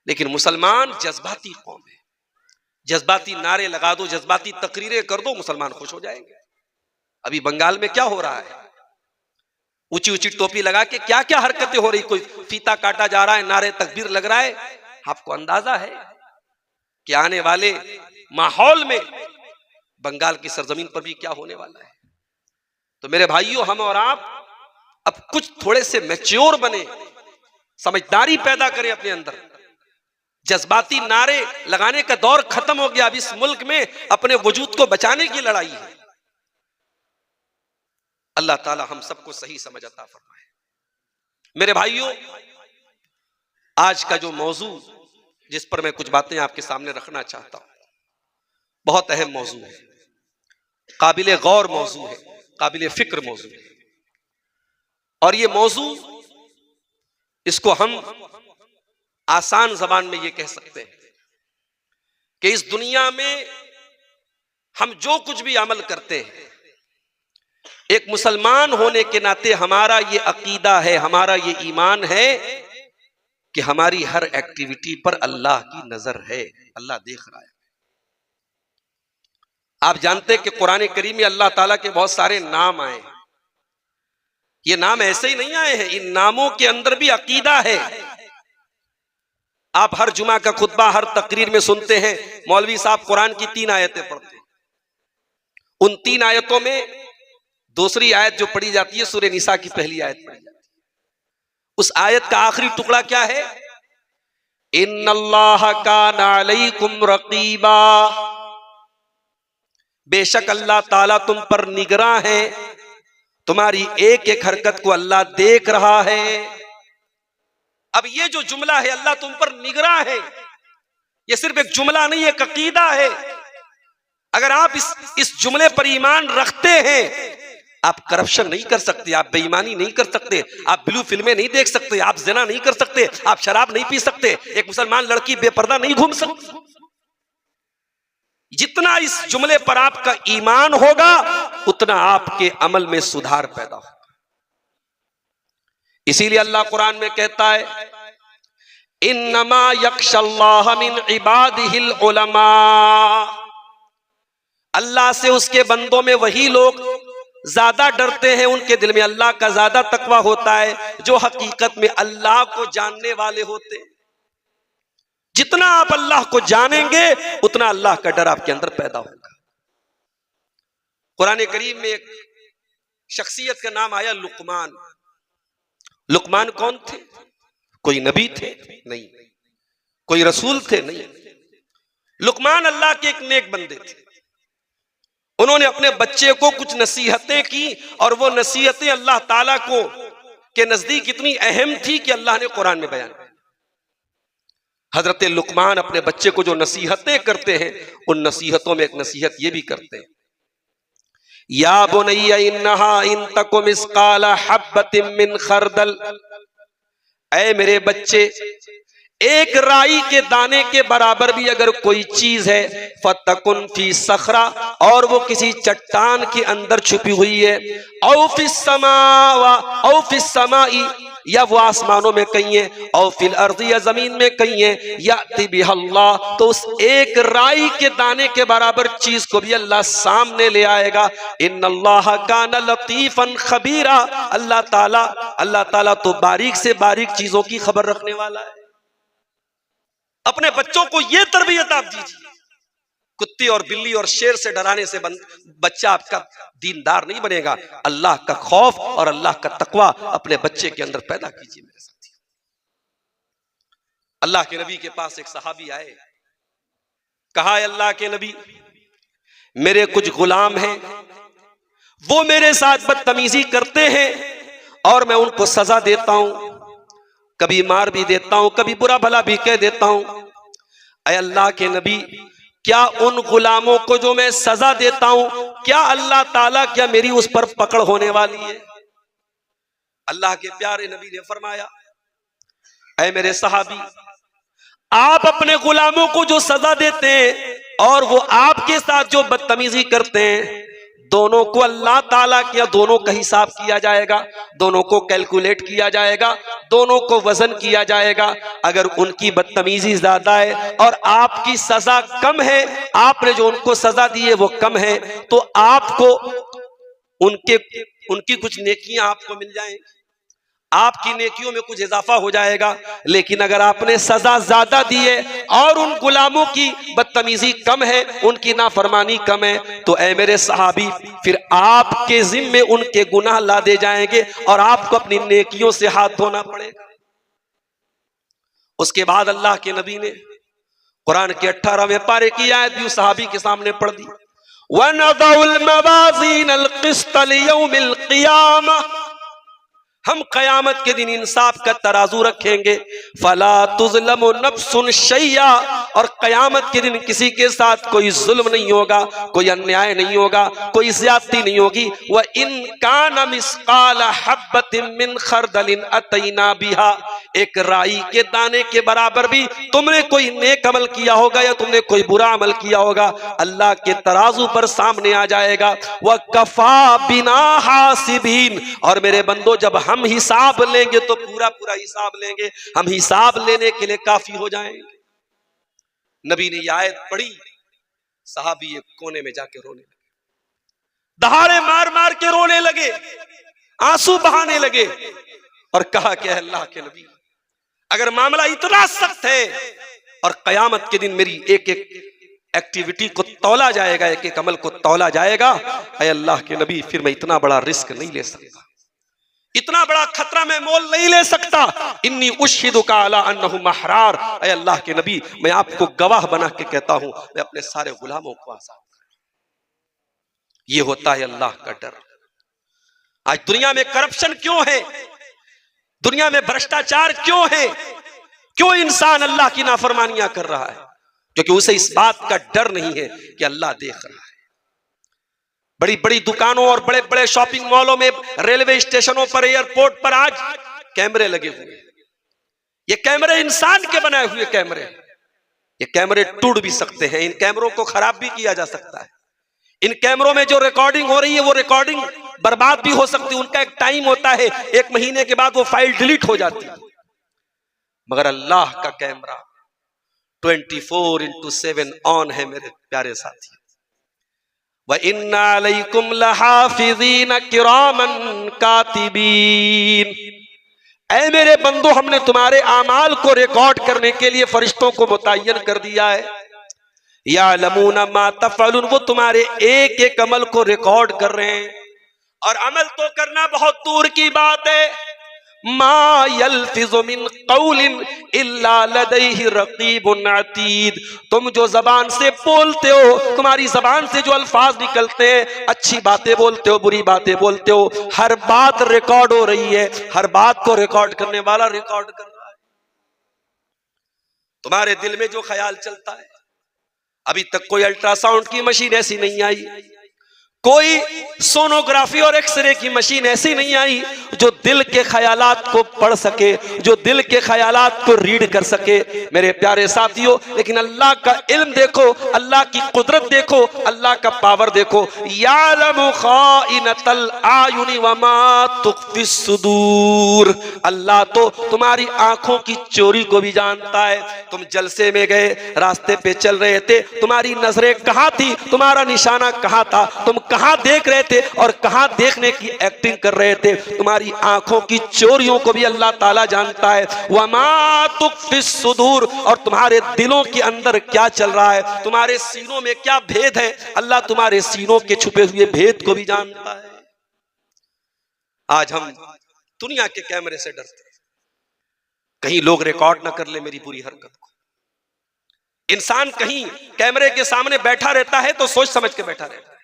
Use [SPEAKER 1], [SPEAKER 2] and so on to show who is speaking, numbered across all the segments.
[SPEAKER 1] लेकिन मुसलमान जज्बाती कौम है। जज्बाती नारे लगा दो, जज्बाती तकरीरें कर दो, मुसलमान खुश हो जाएंगे। अभी बंगाल में क्या हो रहा है, ऊंची ऊंची टोपी लगा के क्या क्या हरकतें हो रही, कोई फीता काटा जा रहा है, नारे तकबीर लग रहा है। आपको अंदाजा है कि आने वाले माहौल में बंगाल की सरजमीन पर भी क्या होने वाला है। तो मेरे भाइयों, हम और आप अब कुछ थोड़े से मैच्योर बने, समझदारी पैदा करें अपने अंदर। जज्बाती नारे लगाने का दौर खत्म हो गया। अब इस मुल्क में अपने वजूद को बचाने की लड़ाई है। अल्लाह ताला हम सबको सही समझ अता फरमाए। मेरे भाइयों, आज का जो मौजू जिस पर मैं कुछ बातें आपके सामने रखना चाहता हूं, बहुत अहम मौजू है, काबिले गौर मौजू है, काबिले फिक्र मौजू है। और ये मौजू, इसको हम आसान जबान में ये कह सकते हैं कि इस दुनिया में हम जो कुछ भी अमल करते हैं, एक मुसलमान होने के नाते हमारा ये अकीदा है, हमारा ये ईमान है कि हमारी हर एक्टिविटी पर अल्लाह की नजर है, अल्लाह देख रहा है। आप जानते हैं कि कुरान करीम में अल्लाह ताला के बहुत सारे नाम आए हैं। ये नाम ऐसे ही नहीं आए हैं, इन नामों के अंदर भी अकीदा है। आप हर जुमा का खुतबा, हर तकरीर में सुनते हैं मौलवी साहब कुरान की 3 आयतें पढ़ते हैं। उन 3 आयतों में दूसरी आयत जो पढ़ी जाती है सूरह निसा की पहली आयत पढ़ी जाती है। उस आयत का आखिरी टुकड़ा क्या है? इन्नल्लाह काना अलैकुम रकीबा, बेशक अल्लाह ताला तुम पर निगरां है, तुम्हारी एक एक हरकत को अल्लाह देख रहा है। अब ये जो जुमला है, अल्लाह तुम पर निगरां है, ये सिर्फ एक जुमला नहीं, एक अकीदा है। अगर आप इस जुमले पर ईमान रखते हैं, आप करप्शन नहीं कर सकते, आप बेईमानी नहीं कर सकते, आप ब्लू फिल्में नहीं देख सकते, आप ज़िना नहीं कर सकते, आप शराब नहीं पी सकते, एक मुसलमान लड़की बेपर्दा नहीं घूम सकती। जितना इस जुमले पर आपका ईमान होगा, उतना आपके अमल में सुधार पैदा होगा। इसीलिए अल्लाह कुरान में कहता है, इन्नमा यख्शल्लाह मिन इबादिहिल उलमा, अल्लाह से उसके बंदों में वही लोग ज्यादा डरते हैं, उनके दिल में अल्लाह का ज्यादा तकवा होता है, जो हकीकत में अल्लाह को जानने वाले होते हैं। जितना आप अल्लाह को जानेंगे, उतना अल्लाह का डर आपके अंदर पैदा होगा। कुरान करीम में एक शख्सियत का नाम आया, लुकमान। लुकमान कौन थे? कोई नबी थे? नहीं। कोई रसूल थे? नहीं। लुकमान अल्लाह के एक नेक बंदे थे। उन्होंने अपने बच्चे को कुछ नसीहतें की, और वो नसीहतें अल्लाह ताला को के नजदीक इतनी अहम थी कि अल्लाह ने कुरान में बयान किया। हजरत लुकमान अपने बच्चे को जो नसीहतें करते हैं, उन नसीहतों में एक नसीहत ये भी करते हैं, या बुनैया इन्नहा इन तकु मिस्काला हब्बतिन मिन खरदल, ऐ मेरे बच्चे, एक राई के दाने के बराबर भी अगर कोई चीज है, फतकुन फी सखरा, और वो किसी चट्टान के अंदर छुपी हुई है, औ फिस समाई, या वो आसमानों में कहीं है, औ फिल अर्दी, या जमीन में कहीं है, याति बिहल्लाह, तो उस एक राई के दाने के बराबर चीज को भी अल्लाह सामने ले आएगा। इन्नल्लाह काना लतीफन खबीरा, अल्लाह ताला तो बारीक से बारीक चीजों की खबर रखने वाला है। अपने बच्चों को यह तरबियत आप दीजिए। कुत्ती और बिल्ली और शेर से डराने से बच्चा आपका दीनदार नहीं बनेगा। अल्लाह का खौफ और अल्लाह का तकवा अपने बच्चे के अंदर पैदा कीजिए मेरे साथी। अल्लाह के नबी के पास एक सहाबी आए, कहा, अल्लाह के नबी, मेरे कुछ गुलाम हैं, वो मेरे साथ बदतमीजी करते हैं और मैं उनको सजा देता हूं, कभी मार भी देता हूं, कभी बुरा भला भी कह देता हूं। ऐ अल्लाह के नबी, क्या उन गुलामों को जो मैं सजा देता हूं, क्या अल्लाह ताला, क्या मेरी उस पर पकड़ होने वाली है? अल्लाह के प्यारे नबी ने फरमाया, ऐ मेरे सहाबी, आप अपने गुलामों को जो सजा देते हैं और वो आपके साथ जो बदतमीजी करते हैं, दोनों को अल्लाह ताला किया, दोनों का हिसाब किया जाएगा, दोनों को कैलकुलेट किया जाएगा, दोनों को वजन किया जाएगा। अगर उनकी बदतमीजी ज्यादा है और आपकी सजा कम है, आपने जो उनको सजा दी है वो कम है, तो आपको उनकी कुछ नेकियां आपको मिल जाएंगी, आपकी नेकियों में कुछ इजाफा हो जाएगा। लेकिन अगर आपने सजा ज्यादा दी है और उन गुलामों की बदतमीजी कम है, उनकी नाफरमानी कम है, तो ऐ मेरे सहाबी, फिर आपके जिम्मे उनके गुनाह लादे जाएंगे और आपको अपनी नेकियों से हाथ धोना पड़ेगा। उसके बाद अल्लाह के नबी ने कुरान के 18वें पारे की आयत भी उस सहाबी के सामने पढ़ दी। वनदउल मवाज़ीनल क़िस्त लियौमिल क़ियामा, हम कयामत के दिन इंसाफ का तराजू रखेंगे। फला तुज़लमु नफ्सुन शैया, और कयामत के दिन किसी के साथ कोई जुल्म नहीं होगा, कोई अन्याय नहीं होगा, कोई ज्यादती नहीं होगी। व इन कान मिस्काल हब्बतिन मिन खरदलिन अतैना बिहा, एक राई के दाने के बराबर भी तुमने कोई नेक अमल किया होगा या तुमने कोई बुरा अमल किया होगा, अल्लाह के तराजू पर सामने आ जाएगा। व कफा बिना हासिबीन, और मेरे बंदो जब हम हिसाब लेंगे तो पूरा पूरा हिसाब लेंगे, हम हिसाब लेने के लिए काफी हो जाएंगे। नबी ने यह आयत पढ़ी, सहाबी एक कोने में जाके रोने लगे, दहाड़े मार मार के रोने लगे, आंसू बहाने लगे और कहा कि अल्लाह के नबी, अगर मामला इतना सख्त है और कयामत के दिन मेरी एक एक एक्टिविटी को तौला जाएगा, एक एक अमल को तौला जाएगा, ऐ अल्लाह के नबी, फिर मैं इतना बड़ा रिस्क नहीं ले सकता, इतना बड़ा खतरा मैं मोल नहीं ले सकता। इन्नी उश्हिदुका अला अन्नहुम महरार, ऐ अल्लाह के नबी, मैं आपको गवाह बना के कहता हूं, मैं अपने सारे गुलामों को आजाद करूं। ये होता है अल्लाह का डर। आज दुनिया में करप्शन क्यों है, दुनिया में भ्रष्टाचार क्यों है, क्यों इंसान अल्लाह की नाफरमानियां कर रहा है? क्योंकि उसे इस बात का डर नहीं है कि अल्लाह देख रहा है। बड़ी बड़ी दुकानों और बड़े बड़े शॉपिंग मॉलों में, रेलवे स्टेशनों पर, एयरपोर्ट पर आज कैमरे लगे हुए हैं। ये कैमरे इंसान के बनाए हुए कैमरे, ये कैमरे टूट भी सकते हैं, इन कैमरों को खराब भी किया जा सकता है। इन कैमरों में जो रिकॉर्डिंग हो रही है वो रिकॉर्डिंग बर्बाद भी हो सकती है, उनका एक टाइम होता है, 1 महीने के बाद वो फाइल डिलीट हो जाती है। मगर अल्लाह का कैमरा 24/7 ऑन है मेरे प्यारे साथी। व इन्ना अलैकुम लहाफिज़ीन किरामन कातिबीन, ऐ मेरे बंदो, हमने तुम्हारे आमाल को रिकॉर्ड करने के लिए फरिश्तों को मुतय्यन कर दिया है। यालमूना मा तफ़अलून, वो तुम्हारे एक एक अमल को रिकॉर्ड कर रहे हैं। और अमल तो करना बहुत दूर की बात है, मा यल्फिज़ु मिन क़ौलिन इल्ला लदैहि रक़ीबुन अतीद, तुम जो जबान से बोलते हो, तुम्हारी जबान से जो अल्फाज निकलते हैं, अच्छी बातें बोलते हो, बुरी बातें बोलते हो, हर बात रिकॉर्ड हो रही है, हर बात को रिकॉर्ड करने वाला रिकॉर्ड कर रहा है। तुम्हारे दिल में जो ख्याल चलता है, अभी तक कोई अल्ट्रासाउंड की मशीन ऐसी नहीं आई, कोई सोनोग्राफी और एक्सरे की मशीन ऐसी नहीं आई जो दिल के ख्यालात को पढ़ सके, जो दिल के ख्यालात को रीड कर सके। मेरे प्यारे साथियों, लेकिन अल्लाह का इल्म देखो, अल्लाह की कुदरत देखो, अल्लाह का पावर देखो। यालमु खाइनतल आयुनि वमा तुख्फिस सुदूर, अल्लाह तो तुम्हारी आंखों की चोरी को भी जानता है। तुम जलसे में गए, रास्ते पे चल रहे थे, तुम्हारी नजरें कहाँ थी, तुम्हारा निशाना कहाँ था, तुम कहां देख रहे थे और कहां देखने की एक्टिंग कर रहे थे, तुम्हारी आंखों की चोरियों को भी अल्लाह ताला जानता है। वमा तुख्फिस सुदूर, और तुम्हारे दिलों के अंदर क्या चल रहा है, तुम्हारे सीनों में क्या भेद है, अल्लाह तुम्हारे सीनों के छुपे हुए भेद को भी जानता है। आज हम दुनिया के कैमरे से डरते हैं, कहीं लोग रिकॉर्ड ना कर ले मेरी बुरी हरकत को। इंसान कहीं कैमरे के सामने बैठा रहता है तो सोच समझ के बैठा रहता है।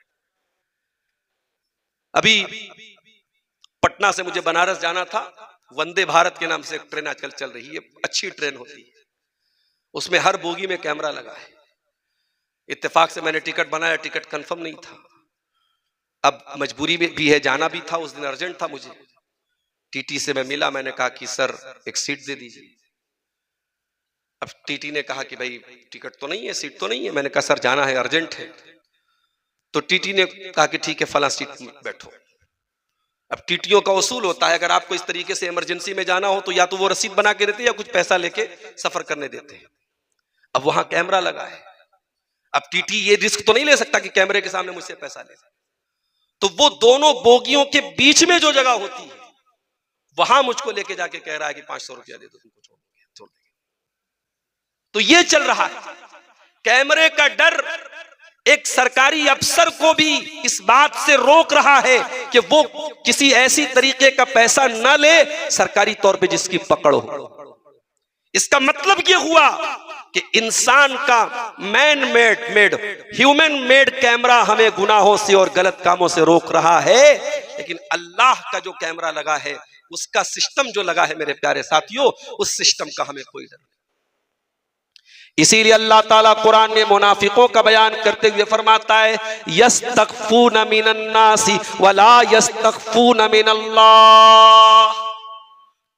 [SPEAKER 1] अभी पटना से मुझे बनारस जाना था, वंदे भारत के नाम से एक ट्रेन आजकल चल रही है, अच्छी ट्रेन होती है, उसमें हर बोगी में कैमरा लगा है। इत्तेफाक से मैंने टिकट बनाया, टिकट कंफर्म नहीं था, अब मजबूरी में भी है, जाना भी था, उस दिन अर्जेंट था मुझे। टीटी से मैं मिला, मैंने कहा कि सर एक सीट दे दीजिए। अब टीटी ने कहा कि भाई टिकट तो नहीं है, सीट तो नहीं है। मैंने कहा सर जाना है, अर्जेंट है। तो टीटी ने कहा कि ठीक है, फला सीट में बैठो। अब टीटीओ का उसूल होता है, अगर आपको इस तरीके से इमरजेंसी में जाना हो तो या तो वो रसीद बना के देते हैं या कुछ पैसा लेके सफर करने देते हैं। अब वहां कैमरा लगा है, अब टीटी ये रिस्क तो नहीं ले सकता कि कैमरे के सामने मुझसे पैसा ले, तो वो दोनों बोगियों के बीच में जो जगह होती है वहां मुझको लेके जाके कह रहा है कि 500 रुपया दे दो, तुमको छोड़ देंगे। तो ये चल रहा है। कैमरे का डर एक सरकारी अफसर को भी इस बात से रोक रहा है कि वो किसी ऐसी तरीके का पैसा न ले सरकारी तौर पे जिसकी पकड़ हो। इसका मतलब ये हुआ कि इंसान का man made human made camera हमें गुनाहों से और गलत कामों से रोक रहा है, लेकिन अल्लाह का जो कैमरा लगा है, उसका सिस्टम जो लगा है मेरे प्यारे साथियों, उस सिस्टम का हमें कोई डर नहीं। इसीलिए अल्लाह ताला कुरान में मुनाफिकों का बयान करते हुए फरमाता है, यस्तखफून मिनन्नासी वला यस्तखफून मिनल्लाह।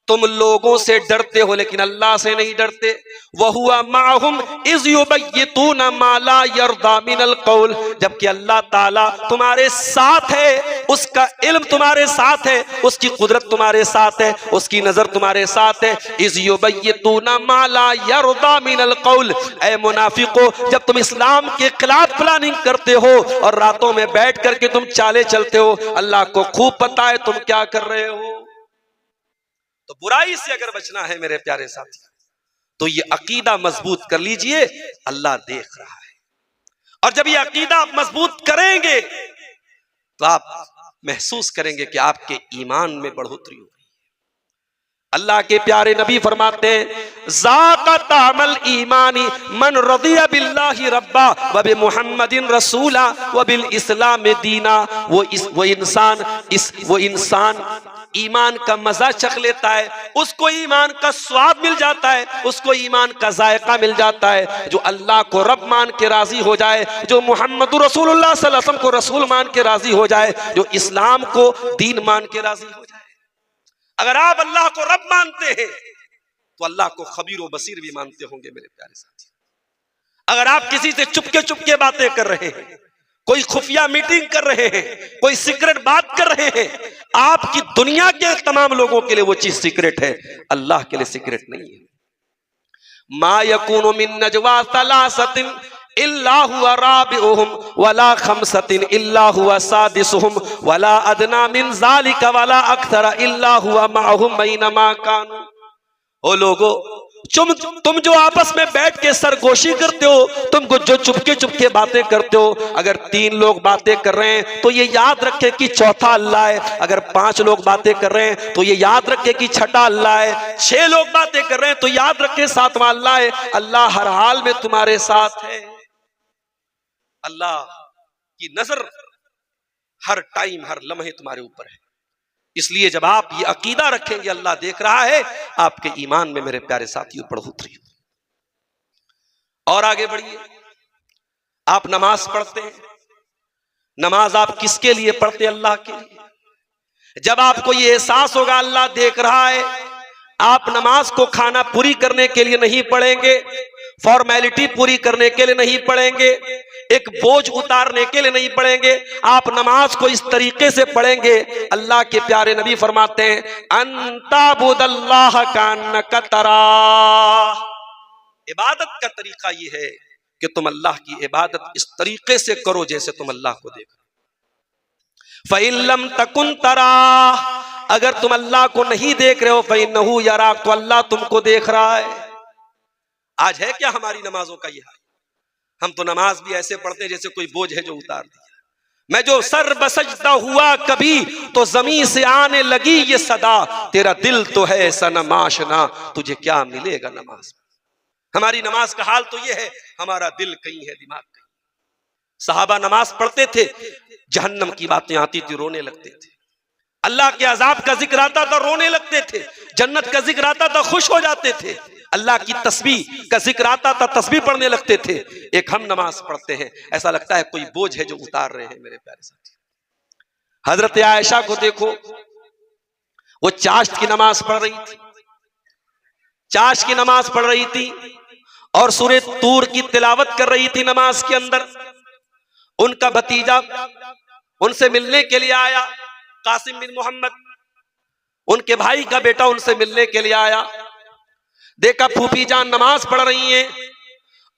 [SPEAKER 1] तुम लोगों से डरते हो लेकिन अल्लाह से नहीं डरते। वहुवा माहुम इज़ युबय्यतूना मा ला यर्दा मिनल कौल। जबकि अल्लाह ताला तुम्हारे साथ है, उसका इल्म तुम्हारे साथ है, उसकी कुदरत तुम्हारे साथ है, उसकी नजर तुम्हारे साथ है। इज़ युबय्यतूना मा ला यर्दा मिनल कौल। ऐ मुनाफिको, जब तुम इस्लाम के खिलाफ प्लानिंग करते हो और रातों में बैठ करके तुम चाले चलते हो, अल्लाह को खूब पता है तुम क्या कर रहे हो। तो बुराई से अगर बचना है मेरे प्यारे साथी, तो ये अकीदा मजबूत कर लीजिए, अल्लाह देख रहा है। और जब ये अकीदा आप मजबूत करेंगे तो आप महसूस करेंगे कि आपके ईमान में बढ़ोतरी हो गई। अल्लाह के प्यारे नबी फरमाते हैं, ज़ाक़ा तामल ईमानी मन रदिया बिल्लाहि रब्बा व बि मुहम्मदिन रसूला व बिल इस्लाम दीना। वो इंसान ईमान का मजा चख लेता है, उसको ईमान का स्वाद मिल जाता है, उसको ईमान का जायका मिल जाता है। जो अल्लाह को रब मान के राजी हो जाए, जो मोहम्मद रसूलुल्लाह सल्लल्लाहु अलैहि वसल्लम को रसूल मान के राजी हो जाए, जो इस्लाम को दीन मान के राजी हो जाए। अगर आप अल्लाह को रब मानते हैं तो अल्लाह को खबीर व बसीर भी मानते होंगे मेरे प्यारे साथी। अगर आप किसी से चुपके चुपके बातें कर रहे हैं, कोई खुफिया मीटिंग कर रहे हैं, कोई सीक्रेट बात कर रहे हैं, आपकी दुनिया के तमाम लोगों के लिए वो चीज सीक्रेट है, अल्लाह के लिए सीक्रेट नहीं है। मा यकूनु मिन नजवा सलासतिन इल्ला हुवा राबिउहुम वला खमसतिन इल्ला हुवा सादिसुहुम वला अदना मिन ज़ालिका वला अक्थरा इल्ला हुवा माहुम बैनमा कानू। ओ लोगो, तुम जो आपस में बैठ के सरगोशी करते हो, तुमको जो चुपके चुपके बातें करते हो, अगर 3 लोग बातें कर रहे हैं तो ये याद रखे कि चौथा अल्लाह है। अगर 5 लोग बातें कर रहे हैं तो ये याद रखे कि छठा अल्लाह है। 6 लोग बातें कर रहे हैं तो याद रखे 7वां अल्लाह है। अल्लाह हर हाल में तुम्हारे साथ है। अल्लाह की नजर हर टाइम हर लम्हे तुम्हारे ऊपर है। इसलिए जब आप ये अकीदा रखेंगे अल्लाह देख रहा है, आपके ईमान में मेरे प्यारे साथियों बढ़ोतरी हो। और आगे बढ़िए, आप नमाज पढ़ते हैं, नमाज आप किसके लिए पढ़ते हैं? अल्लाह के लिए। जब आपको ये एहसास होगा अल्लाह देख रहा है, आप नमाज को खाना पूरी करने के लिए नहीं पढ़ेंगे, फॉर्मेलिटी पूरी करने के लिए नहीं पढ़ेंगे, एक बोझ उतारने के लिए नहीं पढ़ेंगे। आप नमाज को इस तरीके से पढ़ेंगे, अल्लाह के प्यारे नबी फरमाते हैं, अंताबुदल्लाह कान्नका तराह। इबादत का तरीका ये है कि तुम अल्लाह की इबादत इस तरीके से करो जैसे तुम अल्लाह को देखो। फ़इल्लम तकुन तराह, अगर तुम अल्लाह को नहीं देख रहे हो, फ़इन्नहु यराक, तो अल्लाह तुमको देख रहा है। आज है क्या हमारी नमाजों का ये हाल? हम तो नमाज भी ऐसे पढ़ते हैं जैसे कोई बोझ है जो उतार दिया। मैं जो सर बसजदा हुआ कभी तो जमीन से आने लगी ये सदा, तेरा दिल तो है सनम आशना, तुझे क्या मिलेगा नमाज में। हमारी नमाज का हाल तो ये है, हमारा दिल कहीं है, दिमाग कहीं। सहाबा नमाज पढ़ते थे, जहन्नम की बातें आती थी, रोने लगते थे। अल्लाह के अजाब का जिक्र आता था, रोने लगते थे। जन्नत का जिक्र आता था, खुश हो जाते थे। अल्लाह की तस्बीह का जिक्र आता था, तस्बीह पढ़ने लगते थे। एक हम नमाज पढ़ते हैं, ऐसा लगता है कोई बोझ है जो उतार रहे हैं मेरे प्यारे साथी। हजरत आयशा को देखो, वो चाश्त की नमाज पढ़ रही थी, चाश्त की नमाज पढ़ रही थी और सूरह तूर की तिलावत कर रही थी नमाज के अंदर। उनका भतीजा उनसे मिलने के लिए आया, कासिम बिन मोहम्मद, उनके भाई का बेटा उनसे मिलने के लिए आया। देखा फूफी जान नमाज पढ़ रही हैं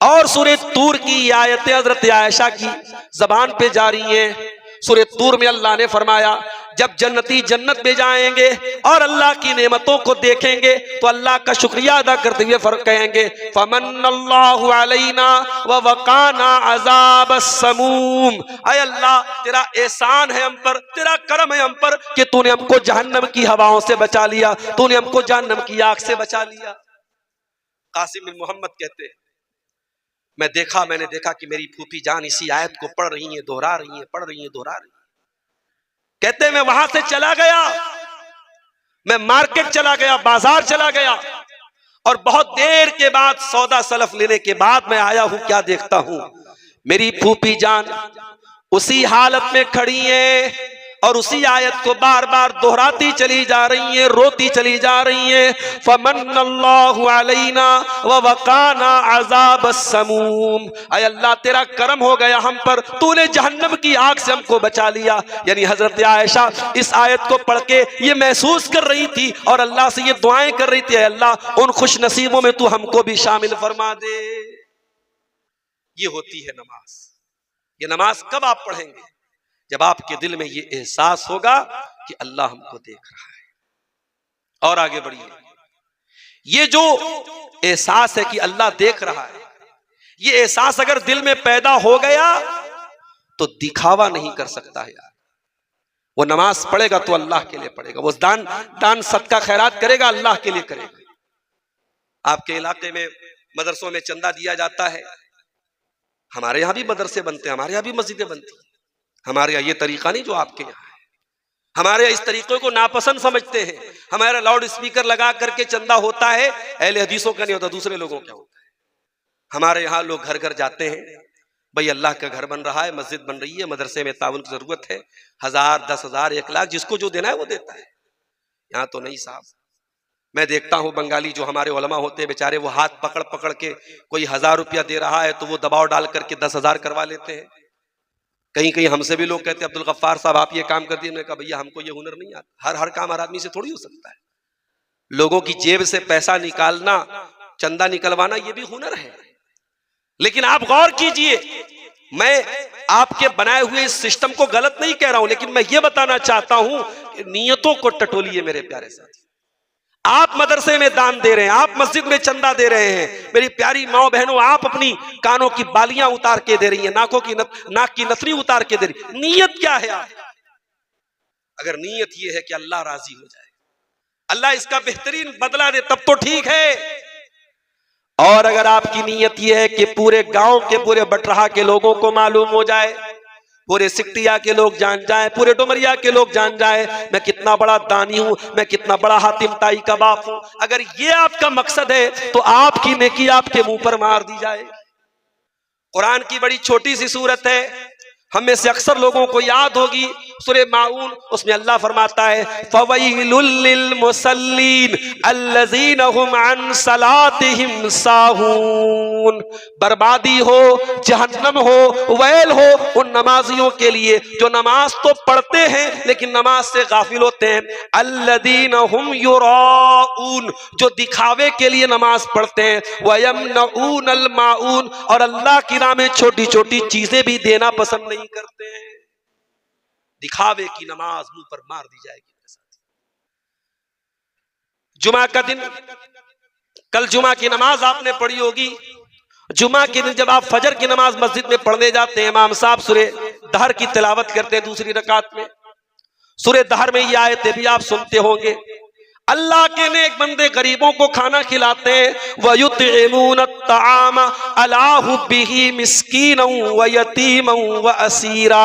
[SPEAKER 1] और सूरह तूर की आयतें हजरत आयशा की जबान पे जा रही हैं। सूरह तूर में अल्लाह ने फरमाया, जब जन्नती जन्नत में जाएंगे और अल्लाह की नेमतों को देखेंगे तो अल्लाह का शुक्रिया अदा करते हुए फर्क कहेंगे, फमन्नल्लाहु अलैना व वकाना अज़ाबस समूम। ऐ अल्लाह तेरा एहसान है हम पर, तेरा करम है हम पर कि तूने हमको जहन्नम की हवाओं से बचा लिया, तूने हमको जहन्नम की आग से बचा लिया। कासिम बिन मोहम्मद कहते हैं, मैंने देखा कि मेरी फूफी जान इसी आयत को पढ़ रही हैं, दोहरा रही हैं, पढ़ रही हैं, दोहरा रही हैं। कहते मैं वहां से चला गया, मैं मार्केट चला गया, बाजार चला गया और बहुत देर के बाद सौदा सलफ लेने के बाद मैं आया हूं, क्या देखता हूं मेरी फूफी जान उसी हालत में खड़ी है और उसी आयत को बार बार दोहराती चली जा रही है, रोती चली जा रही है, फमन्नल्लाहु अलैना व वकाना अज़ाबस समूम। ऐ अल्लाह तेरा करम हो गया हम पर, तूने जहन्नम की आग से हमको बचा लिया। यानी हजरत आयशा इस आयत को पढ़ के ये महसूस कर रही थी और अल्लाह से ये दुआएं कर रही थी, अल्लाह उन खुश नसीबों में तू हमको भी शामिल फरमा दे। ये होती है नमाज। ये नमाज कब आप पढ़ेंगे? जब आपके दिल में ये एहसास होगा कि अल्लाह हमको देख रहा है। और आगे बढ़िए, ये जो एहसास है कि अल्लाह देख रहा है, ये एहसास अगर दिल में पैदा हो गया तो दिखावा नहीं कर सकता है यार। वो नमाज पढ़ेगा तो अल्लाह के लिए पढ़ेगा, वो दान सदका खैरात करेगा अल्लाह के लिए करेगा। आपके इलाके में मदरसों में चंदा दिया जाता है, हमारे यहां भी मदरसे बनते हैं, हमारे यहां भी मस्जिदें बनती हैं। हमारे यहाँ ये तरीका नहीं जो आपके यहाँ है। हमारे यहाँ इस तरीके को नापसंद समझते हैं। हमारा लाउड स्पीकर लगा करके चंदा होता है, अहले हदीसों का नहीं होता, दूसरे लोगों का होता है। हमारे यहाँ लोग घर घर जाते हैं, भाई अल्लाह का घर बन रहा है, मस्जिद बन रही है, मदरसे में ताउन की जरूरत है, 1000, 10,000, 1 लाख जिसको जो देना है वो देता है। यहाँ तो नहीं साहब, मैं देखता हूँ बंगाली जो हमारे उलमा होते हैं बेचारे, वो हाथ पकड़ पकड़ के कोई 1000 रुपया दे रहा है तो वो दबाव डाल करके 10,000 करवा लेते हैं। कहीं कहीं हमसे भी लोग कहते हैं अब्दुल गफ्फार साहब आप ये काम कर दिए। मैंने कहा भैया हमको ये हुनर नहीं आता, हर काम हर आदमी से थोड़ी हो सकता है। लोगों की जेब से पैसा निकालना, चंदा निकलवाना ये भी हुनर है। लेकिन आप गौर कीजिए, मैं आपके बनाए हुए इस सिस्टम को गलत नहीं कह रहा हूं, लेकिन मैं ये बताना चाहता हूं कि नियतों को टटोलिए मेरे प्यारे साथी। आप मदरसे में दान दे रहे हैं, आप मस्जिद में चंदा दे रहे हैं, मेरी प्यारी माओ बहनों आप अपनी कानों की बालियां उतार के दे रही हैं, नाक की नथनी उतार के दे रही। नीयत क्या है आप? अगर नीयत ये है कि अल्लाह राजी हो जाए, अल्लाह इसका बेहतरीन बदला दे, तब तो ठीक है। और अगर आपकी नीयत ये है कि पूरे गांव के, पूरे बटरहा के लोगों को मालूम हो जाए, पूरे सिकटिया के लोग जान जाए, पूरे डुमरिया के लोग जान जाए मैं कितना बड़ा दानी हूं, मैं कितना बड़ा हातिम ताई का बाप हूं, अगर ये आपका मकसद है तो आपकी नेकी आपके मुंह पर मार दी जाएगी। कुरान की बड़ी छोटी सी सूरत है, हम में से अक्सर लोगों को याद होगी, सूरह माऊन। उसमें अल्लाह फरमाता है फवैलुल लिल मुसल्लीन अल्लज़ीना हुम अन सलातिहिम साहून। बर्बादी हो, जहन्नम हो, वैल हो उन नमाजियों के लिए जो नमाज तो पढ़ते हैं लेकिन नमाज से गाफिल होते हैं। अल्लज़ीना हुम युराऊन, जो दिखावे के लिए नमाज पढ़ते हैं। वयमनऊनल माऊन, और अल्लाह की राह में छोटी छोटी चीजें भी देना पसंद नहीं करते हैं। दिखावे की नमाज मुंह पर मार दी जाएगी। जुमा का दिन, कल जुमा की नमाज आपने पढ़ी होगी। जुमा के दिन जब आप फजर की नमाज मस्जिद में पढ़ने जाते हैं, इमाम साहब सूरे दहर की तिलावत करते हैं दूसरी रकात में। सूरे दहर में ये आयतें भी आप सुनते होंगे। अल्लाह के नेक बंदे गरीबों को खाना खिलाते हैं। वयुतइमून अत्तआम अला हुब्बिही मिस्कीनन व यतीमन व असीरा।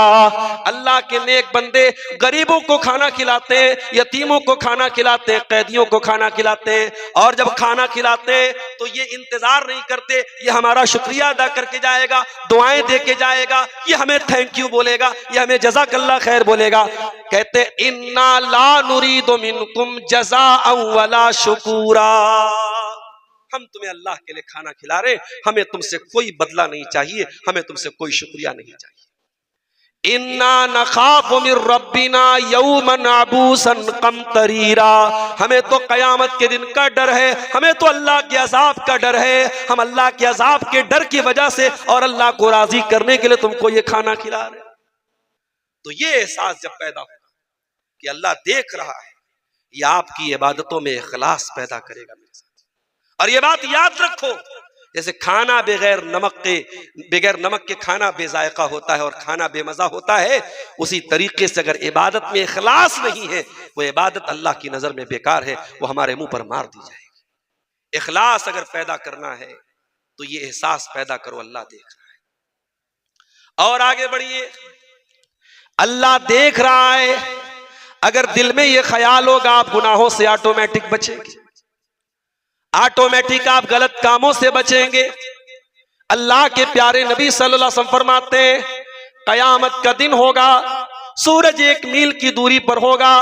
[SPEAKER 1] अल्लाह के नेक बंदे गरीबों को खाना खिलाते हैं, यतीमों को खाना खिलाते हैं, कैदियों को खाना खिलाते हैं। और जब खाना खिलाते हैं तो ये इंतजार नहीं करते ये हमारा शुक्रिया अदा करके जाएगा, दुआएं दे के जाएगा, ये हमें थैंक यू बोलेगा, ये हमें जज़ाकल्लाह खैर बोलेगा। कहते इन्ना ला नुरीदु मिनकुम जज़ा अवला शुकूरा। हम तुम्हें अल्लाह के लिए खाना खिला रहे, हमें तुमसे कोई बदला नहीं चाहिए, हमें तुमसे कोई शुक्रिया नहीं चाहिए। इन्ना नखाफु मिर रब्बिना यौमन अबूसन कमतरीरा, हमें तो कयामत के दिन का डर है, हमें तो अल्लाह के अजाब का डर है। हम अल्लाह के अजाब के डर की वजह से और अल्लाह को राजी करने के लिए तुमको ये खाना खिला रहे। तो ये एहसास जब पैदा हो कि अल्लाह देख रहा है, ये आपकी इबादतों में इखलास पैदा करेगा मेरे साथ। और ये बात याद रखो, जैसे खाना बगैर नमक के खाना बेजायका होता है और खाना बेमजा होता है, उसी तरीके से अगर इबादत में इखलास नहीं है, वो इबादत अल्लाह की नजर में बेकार है, वो हमारे मुंह पर मार दी जाएगी। इखलास अगर पैदा करना है तो ये एहसास पैदा करो, अल्लाह देख रहा है। और आगे बढ़िए, अल्लाह देख रहा है, अगर दिल में ये ख्याल होगा आप गुनाहों से ऑटोमेटिक बचेंगे, ऑटोमेटिक आप गलत कामों से बचेंगे। अल्लाह के प्यारे नबी सल्लल्लाहु अलैहि वसल्लम फरमाते हैं, कयामत का दिन होगा, सूरज 1 मील की दूरी पर होगा,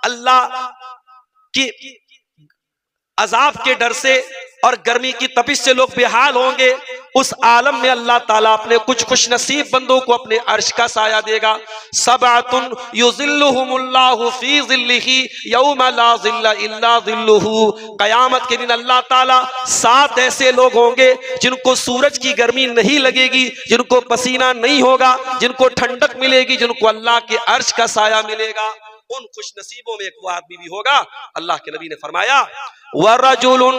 [SPEAKER 1] अल्लाह की अजाब के डर से और गर्मी की तपिश से लोग बेहाल होंगे। उस आलम में अल्लाह ताला अपने कुछ खुश नसीब बंदों को अपने अर्श का साया देगा। सबअतुन युज़िल्लुहुमुल्लाहु फी ज़िल्लिही यौमा ला ज़िल्ला इल्ला ज़िल्लुहु। कयामत के दिन अल्लाह ताला 7 ऐसे लोग होंगे जिनको सूरज की गर्मी नहीं लगेगी, जिनको पसीना नहीं होगा, जिनको ठंडक मिलेगी, जिनको अल्लाह के अर्श का साया मिलेगा। उन खुश नसीबों में एक वो आदमी भी होगा, अल्लाह के नबी ने फरमाया, वरजुलुन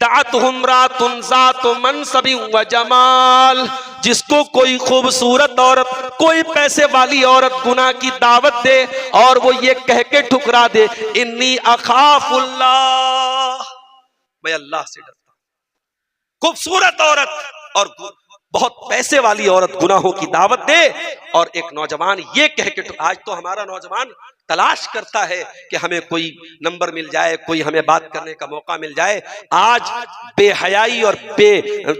[SPEAKER 1] दातहुम रातुन ज़ातु मनसबि व जमाल, जिसको कोई खूबसूरत औरत, कोई पैसे वाली औरत गुनाह की दावत दे और वो ये कह के ठुकरा दे, इन्नी अखाफुल्लाह, मैं अल्लाह से डरता हूं। खूबसूरत औरत और बहुत पैसे वाली औरत गुनाहों की दावत दे और एक नौजवान ये कह के, आज तो हमारा नौजवान तलाश करता है कि हमें कोई नंबर मिल जाए, कोई हमें बात करने का मौका मिल जाए। आज बेहयाई और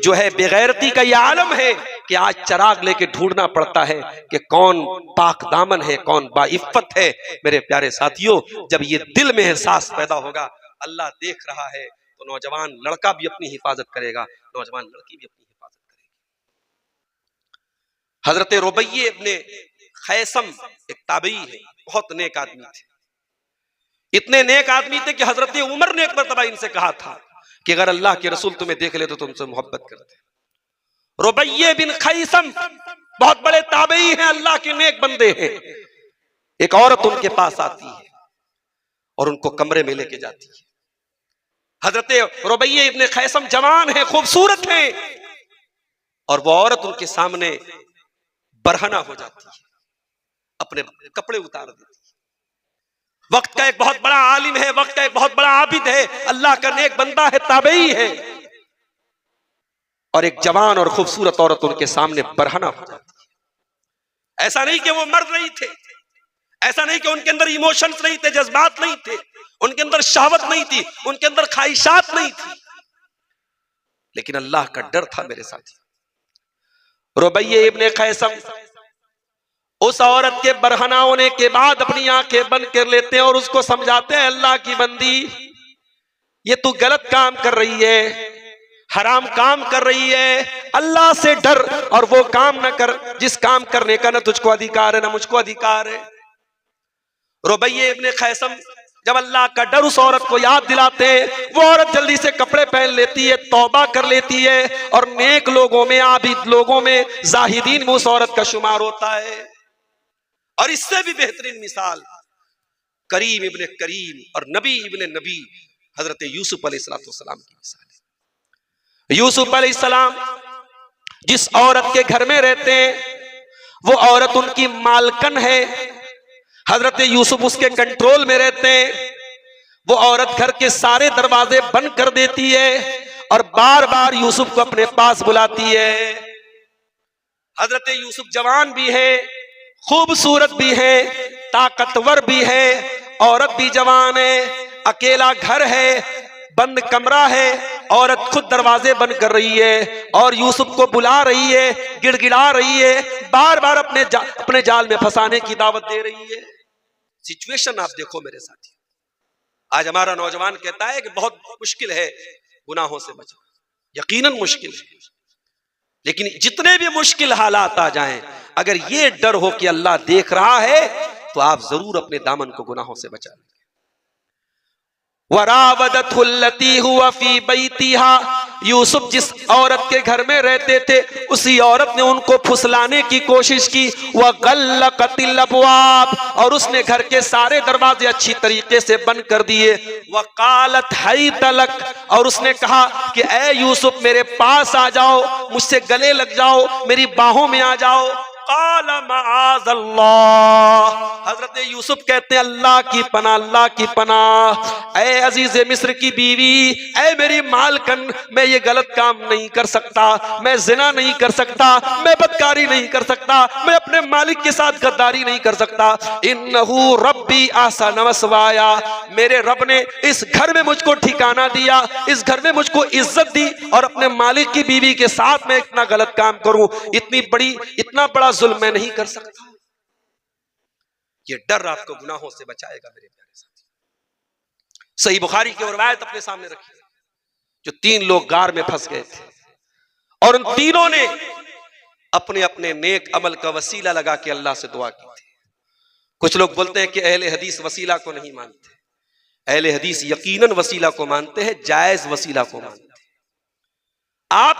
[SPEAKER 1] जो है बेगैरती का ये आलम है कि आज चराग लेके ढूंढना पड़ता है कि कौन पाक दामन है, कौन बाइफ्फत है। मेरे प्यारे साथियों, जब ये दिल में एहसास पैदा होगा, अल्लाह देख रहा है, तो नौजवान लड़का भी अपनी हिफाजत करेगा, नौजवान लड़की भी अपनी हिफाजत करेगी। हजरत रुबैये इब्ने खैसम एक ताबई है, बहुत नेक आदमी थे। इतने नेक आदमी थे कि हजरत उमर ने एक मरतबा इनसे कहा था कि अगर अल्लाह के रसूल तुम्हें देख ले तो तुमसे मोहब्बत करते। रुबैये बिन खैसम बहुत बड़े ताबई हैं, अल्लाह के नेक बंदे हैं। एक औरत उनके पास आती है और उनको कमरे में लेके जाती है। हजरत रुबैये इब्ने खैसम जवान है, खूबसूरत है, और वो औरत उनके सामने बरहना हो जाती है, अपने कपड़े उतार देती है। वक्त का एक बहुत बड़ा आलिम है, वक्त का एक बहुत बड़ा आबिद है, अल्लाह का नेक बंदा है, ताबई है, और एक जवान और खूबसूरत औरत उनके सामने बरहना हो जाती है। ऐसा नहीं कि वो मर्द नहीं थे, ऐसा नहीं कि उनके अंदर इमोशंस नहीं थे, जज्बात नहीं थे, उनके अंदर शहवत नहीं थी, उनके अंदर ख्वाहिशात नहीं थी, लेकिन अल्लाह का डर था मेरे साथी। रुबैये इब्ने खैसम उस औरत के बरहना होने के बाद अपनी आंखें बंद कर लेते हैं और उसको समझाते हैं, अल्लाह की बंदी, ये तू गलत काम कर रही है, हराम काम कर रही है, अल्लाह से डर और वो काम न कर जिस काम करने का न तुझको अधिकार है न मुझको अधिकार है। रुबैये इब्ने खैसम जब अल्लाह का डर उस औरत को याद दिलाते हैं, वो औरत जल्दी से कपड़े पहन लेती है, तौबा कर लेती है, और नेक लोगों में, आबिद लोगों में, जाहिदीन में उस औरत का शुमार होता है। और इससे भी बेहतरीन मिसाल करीम इब्ने करीम और नबी इब्ने नबी हजरत यूसुफ अलैहिस्सलाम की मिसाल है। यूसुफ अलैहिस्सलाम जिस औरत के घर में रहते हैं, वो औरत उनकी मालकन है, हजरत यूसुफ उसके कंट्रोल में रहते हैं। वो औरत घर के सारे दरवाजे बंद कर देती है और बार बार यूसुफ को अपने पास बुलाती है। हजरत यूसुफ जवान भी है, खूबसूरत भी है, ताकतवर भी है, औरत भी जवान है, अकेला घर है, बंद कमरा है, औरत खुद दरवाजे बंद कर रही है और यूसुफ को बुला रही है, गिड़गिड़ा रही है, बार बार अपने जाल में फंसाने की दावत दे रही है। सिचुएशन आप देखो मेरे साथी। आज हमारा नौजवान कहता है कि बहुत मुश्किल है गुनाहों से बचना, यकीनन मुश्किल है, लेकिन जितने भी मुश्किल हालात आ जाएं, अगर ये डर हो कि अल्लाह देख रहा है तो आप जरूर अपने दामन को गुनाहों से बचा लें। वरावदतुल्लती हुवा फी बैतिहा, यूसुफ जिस औरत के घर में रहते थे उसी औरत ने उनको फुसलाने की कोशिश की। वह गल्लकतिल अबवाब, और उसने घर के सारे दरवाजे अच्छी तरीके से बंद कर दिए। वह कालत हैत लक, और उसने कहा कि ए यूसुफ मेरे पास आ जाओ, मुझसे गले लग जाओ, मेरी बाहों में आ जाओ। काला माअज़ल्लाह, हजरत यूसुफ कहते हैं अल्लाह की पनाह, अल्लाह की पनाह। ऐ अजीज मिस्र की बीवी, ऐ मेरी मालकन, मैं ये गलत काम नहीं कर सकता, मैं जिना नहीं कर सकता, मैं बदकारी नहीं कर सकता, मैं अपने मालिक के साथ गद्दारी नहीं कर सकता। इन्नहु रब्बी अहसन मसवाया, मेरे रब ने इस घर में मुझको ठिकाना दिया, इस घर में मुझको इज्जत दी, और अपने मालिक की बीवी के साथ मैं इतना गलत काम करूं, इतना बड़ा जुल्म मैं नहीं कर सकता। ये डर आपको गुनाहों से बचाएगा मेरे प्यारे साथी। सही बुखारी की रिवायत अपने सामने रखी, जो 3 लोग गार में फंस गए थे और उन तीनों ने अपने अपने नेक अमल का वसीला लगा के अल्लाह से दुआ की थी। कुछ लोग बोलते हैं कि अहले हदीस वसीला को नहीं मानते, अहले हदीस यकीनन वसीला को मानते हैं, जायज वसीला को मानते हैं। आप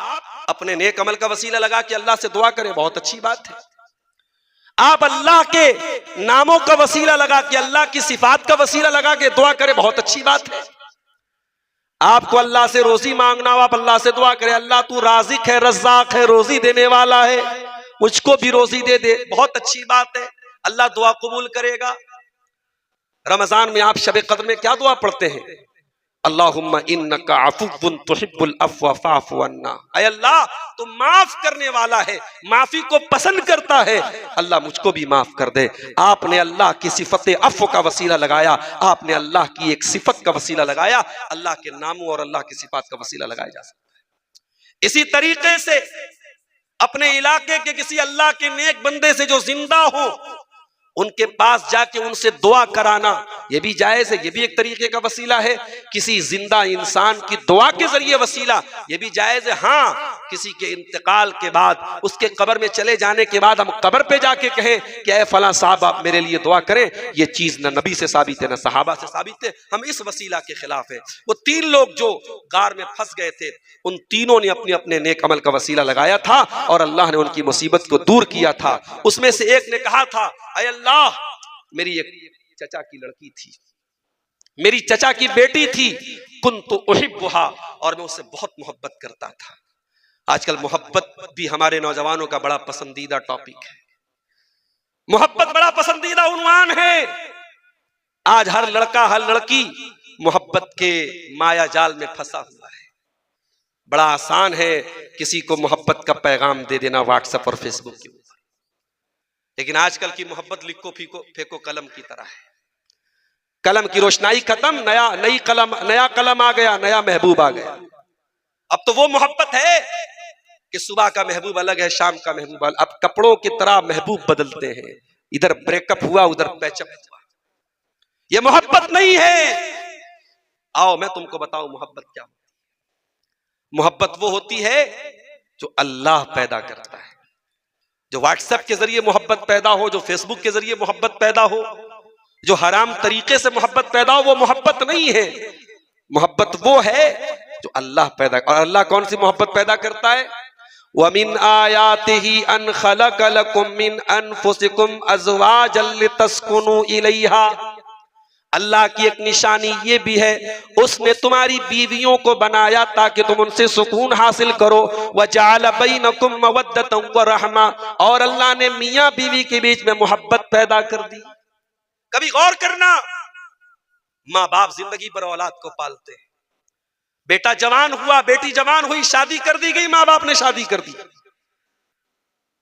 [SPEAKER 1] अपने नेक अमल का वसीला लगा के अल्लाह से दुआ करें, बहुत अच्छी बात है। आप अल्लाह के नामों का वसीला लगा के, अल्लाह की सिफात का वसीला लगा के दुआ करें, बहुत अच्छी बात है। आपको अल्लाह से रोजी मांगना हो, आप अल्लाह से दुआ करें, अल्लाह तू राज़िक है, रज़्ज़ाक है, रोजी देने वाला है, मुझको भी रोजी दे दे, बहुत अच्छी बात है, अल्लाह दुआ कबूल करेगा। रमजान में आप शब कद्र में क्या दुआ पढ़ते हैं? अल्लाहुम्मा इन्नका अफ़ुव्वुन तुहिब्बुल अफ़्व फ़अफ़ु अन्ना, ऐ अल्लाह तू माफ करने वाला है, माफी को पसंद करता है, अल्लाह मुझको भी माफ कर दे। आपने अल्लाह की सिफत अफ़्व का वसीला लगाया, आपने अल्लाह की एक सिफत का वसीला लगाया, अल्लाह के नामों और अल्लाह की सिफात का वसीला लगाया जा सकता है। इसी तरीके से अपने इलाके के किसी अल्लाह के नेक बंदे से जो जिंदा हो, उनके पास जाके उनसे दुआ कराना, ये भी जायज है, ये भी एक तरीके का वसीला है। किसी जिंदा इंसान की दुआ के जरिए वसीला, ये भी जायज है। हाँ, किसी के इंतकाल के बाद, उसके कब्र में चले जाने के बाद हम कब्र पे जाके कहें कि ऐ फला साहब आप मेरे लिए दुआ करें, ये चीज न नबी से साबित है न सहाबा से साबित है, हम इस वसीला के खिलाफ है। वो 3 लोग जो गार में फंस गए थे, उन तीनों ने अपने अपने नेक अमल का वसीला लगाया था और अल्लाह ने उनकी मुसीबत को दूर किया था। उसमें से एक ने कहा था, ऐ अल्लाह मेरी एक चचा की लड़की थी, मेरी चचा की बेटी थी, कुन्तु उहिब्बुहा, और मैं उससे बहुत मोहब्बत करता था। आजकल मोहब्बत भी हमारे नौजवानों का बड़ा पसंदीदा टॉपिक है, मोहब्बत बड़ा पसंदीदा उन्वान है। आज हर लड़का हर लड़की मोहब्बत के माया जाल में फंसा हुआ है। बड़ा आसान है किसी को मोहब्बत का पैगाम दे देना व्हाट्सएप और फेसबुक के ऊपर, लेकिन आजकल की मोहब्बत लिखो फेंको कलम की तरह है। कलम की रोशनाई खत्म, नया कलम आ गया, नया महबूब आ गया। अब तो वो मोहब्बत है कि सुबह का महबूब अलग है, शाम का महबूब अलग। अब कपड़ों की तरह महबूब बदलते हैं, इधर ब्रेकअप हुआ उधर पैचअप हुआ। ये मोहब्बत नहीं है। आओ मैं तुमको बताऊं मोहब्बत क्या होती है। मोहब्बत वो होती है जो अल्लाह पैदा करता है। जो व्हाट्सएप के जरिए मोहब्बत पैदा हो, जो फेसबुक के जरिए मोहब्बत पैदा हो, जो हराम तरीके से मोहब्बत पैदा हो, वो मोहब्बत नहीं है। मोहब्बत वो है जो अल्लाह पैदा, और अल्लाह कौन सी मोहब्बत पैदा करता है? वमिन आयातिही अन खलक लकुम मिन अनफुसिकुम अज़वाजन लितस्कुनु इलैहा। अल्लाह की एक निशानी ये भी है, उसने तुम्हारी बीवियों को बनाया ताकि तुम उनसे सुकून हासिल करो। वजअल बैनकुम मवद्दतन व रहमा, और अल्लाह ने मियाँ बीवी के बीच में मोहब्बत पैदा कर दी। कभी गौर करना, माँ बाप जिंदगी पर औलाद को पालते हैं। बेटा जवान हुआ, बेटी जवान हुई, शादी कर दी गई, माँ बाप ने शादी कर दी।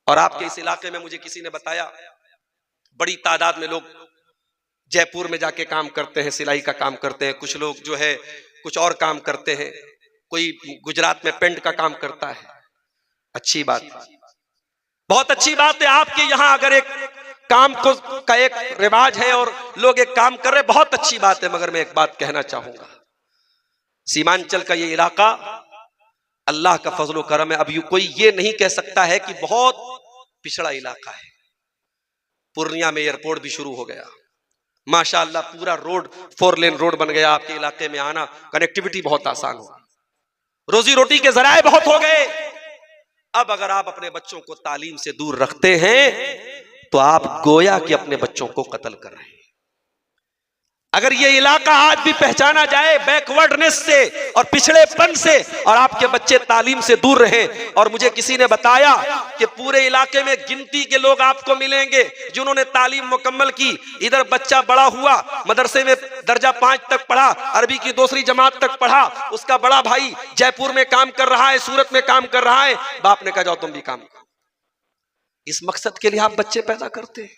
[SPEAKER 1] और आपके इस इलाके में मुझे किसी ने बताया, बड़ी तादाद में लोग जयपुर में जाके काम करते हैं, सिलाई का काम करते हैं, कुछ लोग जो है कुछ और काम करते हैं, कोई गुजरात में पेंट का काम करता है। अच्छी बात, बहुत अच्छी बात है। आपके यहाँ अगर एक काम का एक रिवाज है और लोग एक काम कर रहे, बहुत अच्छी बात है। मगर मैं एक बात कहना चाहूंगा, सीमांचल का ये इलाका अल्लाह का फजलो करम है। अब कोई ये नहीं कह सकता है कि बहुत पिछड़ा इलाका है। पूर्णिया में एयरपोर्ट भी शुरू हो गया, माशाअल्लाह पूरा रोड 4 लेन रोड बन गया। आपके इलाके में आना, कनेक्टिविटी बहुत आसान हो, रोजी रोटी के जराए बहुत हो गए। अब अगर आप अपने बच्चों को तालीम से दूर रखते हैं तो आप गोया कि अपने बच्चों को कत्ल कर रहे हैं। अगर ये इलाका आज भी पहचाना जाए बैकवर्डनेस से और पिछड़ेपन से, और आपके बच्चे तालीम से दूर रहे, और मुझे किसी ने बताया कि पूरे इलाके में गिनती के लोग आपको मिलेंगे जिन्होंने तालीम मुकम्मल की। इधर बच्चा बड़ा हुआ, मदरसे में दर्जा 5 तक पढ़ा, अरबी की 2री जमात तक पढ़ा, उसका बड़ा भाई जयपुर में काम कर रहा है, सूरत में काम कर रहा है, बाप ने कहा जाओ तुम भी काम करो। इस मकसद के लिए आप बच्चे पैदा करते हैं।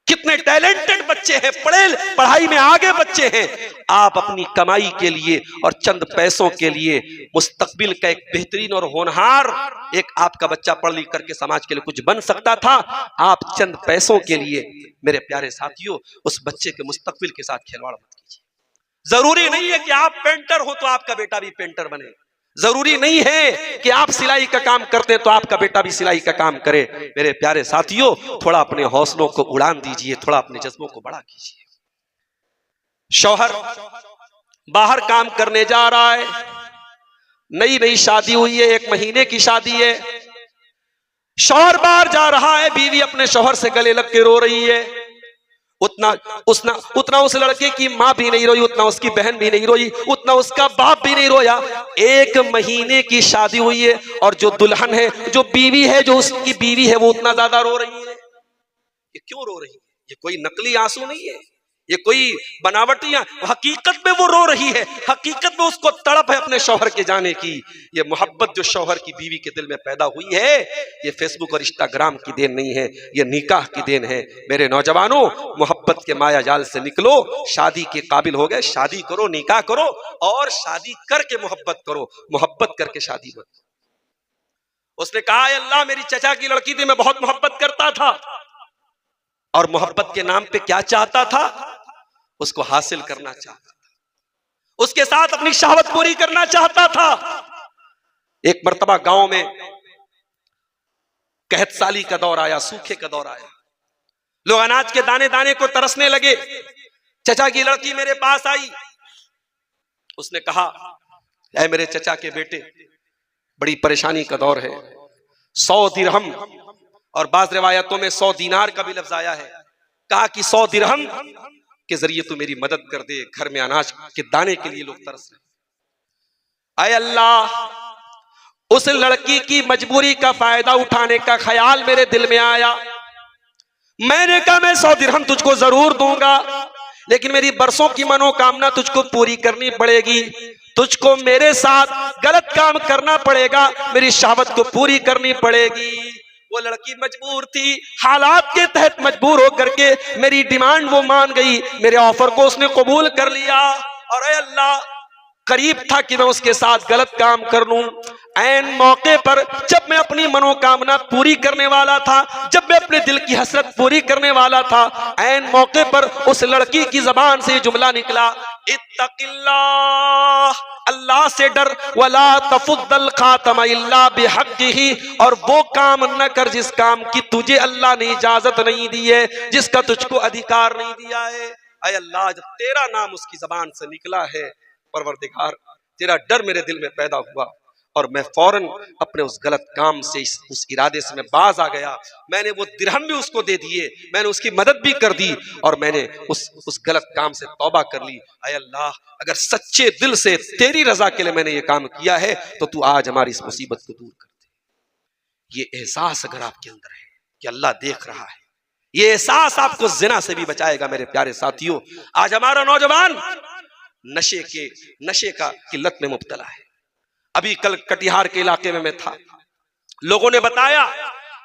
[SPEAKER 1] कितने टैलेंटेड बच्चे हैं, पढ़ाई में आगे बच्चे हैं। आप अपनी कमाई के लिए और चंद पैसों के लिए मुस्तकबिल का एक बेहतरीन और होनहार, एक आपका बच्चा पढ़ लिख करके समाज के लिए कुछ बन सकता था, आप चंद पैसों के लिए मेरे प्यारे साथियों उस बच्चे के मुस्तकबिल के साथ खिलवाड़ मत कीजिए। जरूरी नहीं है कि आप पेंटर हो तो आपका बेटा भी पेंटर बने, जरूरी नहीं है कि आप सिलाई का काम करते हैं तो आपका बेटा भी सिलाई का काम करे। मेरे प्यारे साथियों, थोड़ा अपने हौसलों को उड़ान दीजिए, थोड़ा अपने जज्बों को बड़ा कीजिए। शौहर बाहर काम करने जा रहा है, नई शादी हुई है, 1 महीने की शादी है, शौहर बाहर जा रहा है, बीवी अपने शौहर से गले लग के रो रही है। उतना उस लड़के की माँ भी नहीं रोई, उतना उसकी बहन भी नहीं रोई, उतना उसका बाप भी नहीं रोया। 1 महीने की शादी हुई है और जो दुल्हन है, जो बीवी है, जो उसकी बीवी है, वो उतना ज्यादा रो रही है। ये क्यों रो रही है? ये कोई नकली आंसू नहीं है, ये कोई बनावटी, हकीकत में वो रो रही है, हकीकत में उसको तड़प है अपने शौहर के जाने की। ये मोहब्बत जो शौहर की बीवी के दिल में पैदा हुई है, ये फेसबुक और इंस्टाग्राम की देन नहीं है, ये निकाह की देन है। मेरे नौजवानों, मोहब्बत के माया जाल से निकलो, शादी के काबिल हो गए, शादी करो, निकाह करो, और शादी करके मोहब्बत करो, मोहब्बत करके शादी मत। उसने कहा, अल्लाह मेरी चचा की लड़की थी, मैं बहुत मोहब्बत करता था, और मोहब्बत के नाम पे क्या चाहता था? उसको हासिल करना चाहता था, उसके साथ अपनी शहवत पूरी करना चाहता था। एक मर्तबा गांव में कहत साली का दौर आया, सूखे का दौर आया, लोग अनाज के दाने दाने को तरसने लगे। चचा की लड़की मेरे पास आई, उसने कहा, ऐ मेरे चचा के बेटे, बड़ी परेशानी का दौर है, 100 दिरहम, और बाज़ रिवायतों में 100 दीनार का भी लफ्ज आया है। कहा कि 100 दिरहम के जरिए तू मेरी मदद कर दे, घर में अनाज के दाने के लिए लोग तरस रहे। आय अल्लाह, उस लड़की की मजबूरी का फायदा उठाने का ख्याल मेरे दिल में आया। मैंने कहा, मैं 100 दिरहम तुझको जरूर दूंगा, लेकिन मेरी बरसों की मनोकामना तुझको पूरी करनी पड़ेगी, तुझको मेरे साथ गलत काम करना पड़ेगा, मेरी शहवत को पूरी करनी पड़ेगी। वो लड़की मजबूर थी, हालात के तहत मजबूर होकर के मेरी डिमांड वो मान गई, मेरे ऑफर को उसने कबूल कर लिया। और ऐ अल्लाह, करीब था कि मैं उसके साथ गलत काम कर लूं। ऐन मौके पर जब मैं अपनी मनोकामना पूरी करने वाला था, जब मैं अपने दिल की हसरत पूरी करने वाला था, ऐन मौके पर उस लड़की की जबान से जुमला निकला, इत्तकिल्लाह, अल्लाह से डर, वला तफुद्दल खातम इल्ला बिहक्किही, और वो काम न कर जिस काम की तुझे अल्लाह ने इजाजत नहीं दी है, जिसका तुझको अधिकार नहीं दिया है। ऐ अल्लाह, जब तेरा नाम उसकी जबान से निकला है, परवरदिगार, तेरा डर मेरे दिल में पैदा हुआ, और मैं फौरन अपने उस गलत काम से, उस इरादे से मैं बाज आ गया। मैंने वो दिरहम भी उसको दे दिए, मैंने उसकी मदद भी कर दी, और मैंने उस गलत काम से तौबा कर ली। ऐ अल्लाह, अगर सच्चे दिल से तेरी रजा के लिए मैंने ये काम किया है, तो तू आज हमारी इस मुसीबत को दूर कर दे। ये एहसास अगर आपके अंदर है कि अल्लाह देख रहा है, ये एहसास आपको जिना से भी बचाएगा। मेरे प्यारे साथियों, आज हमारा नौजवान नशे का किल्लत में मुब्तला है। अभी कल कटिहार के इलाके में मैं था, लोगों ने बताया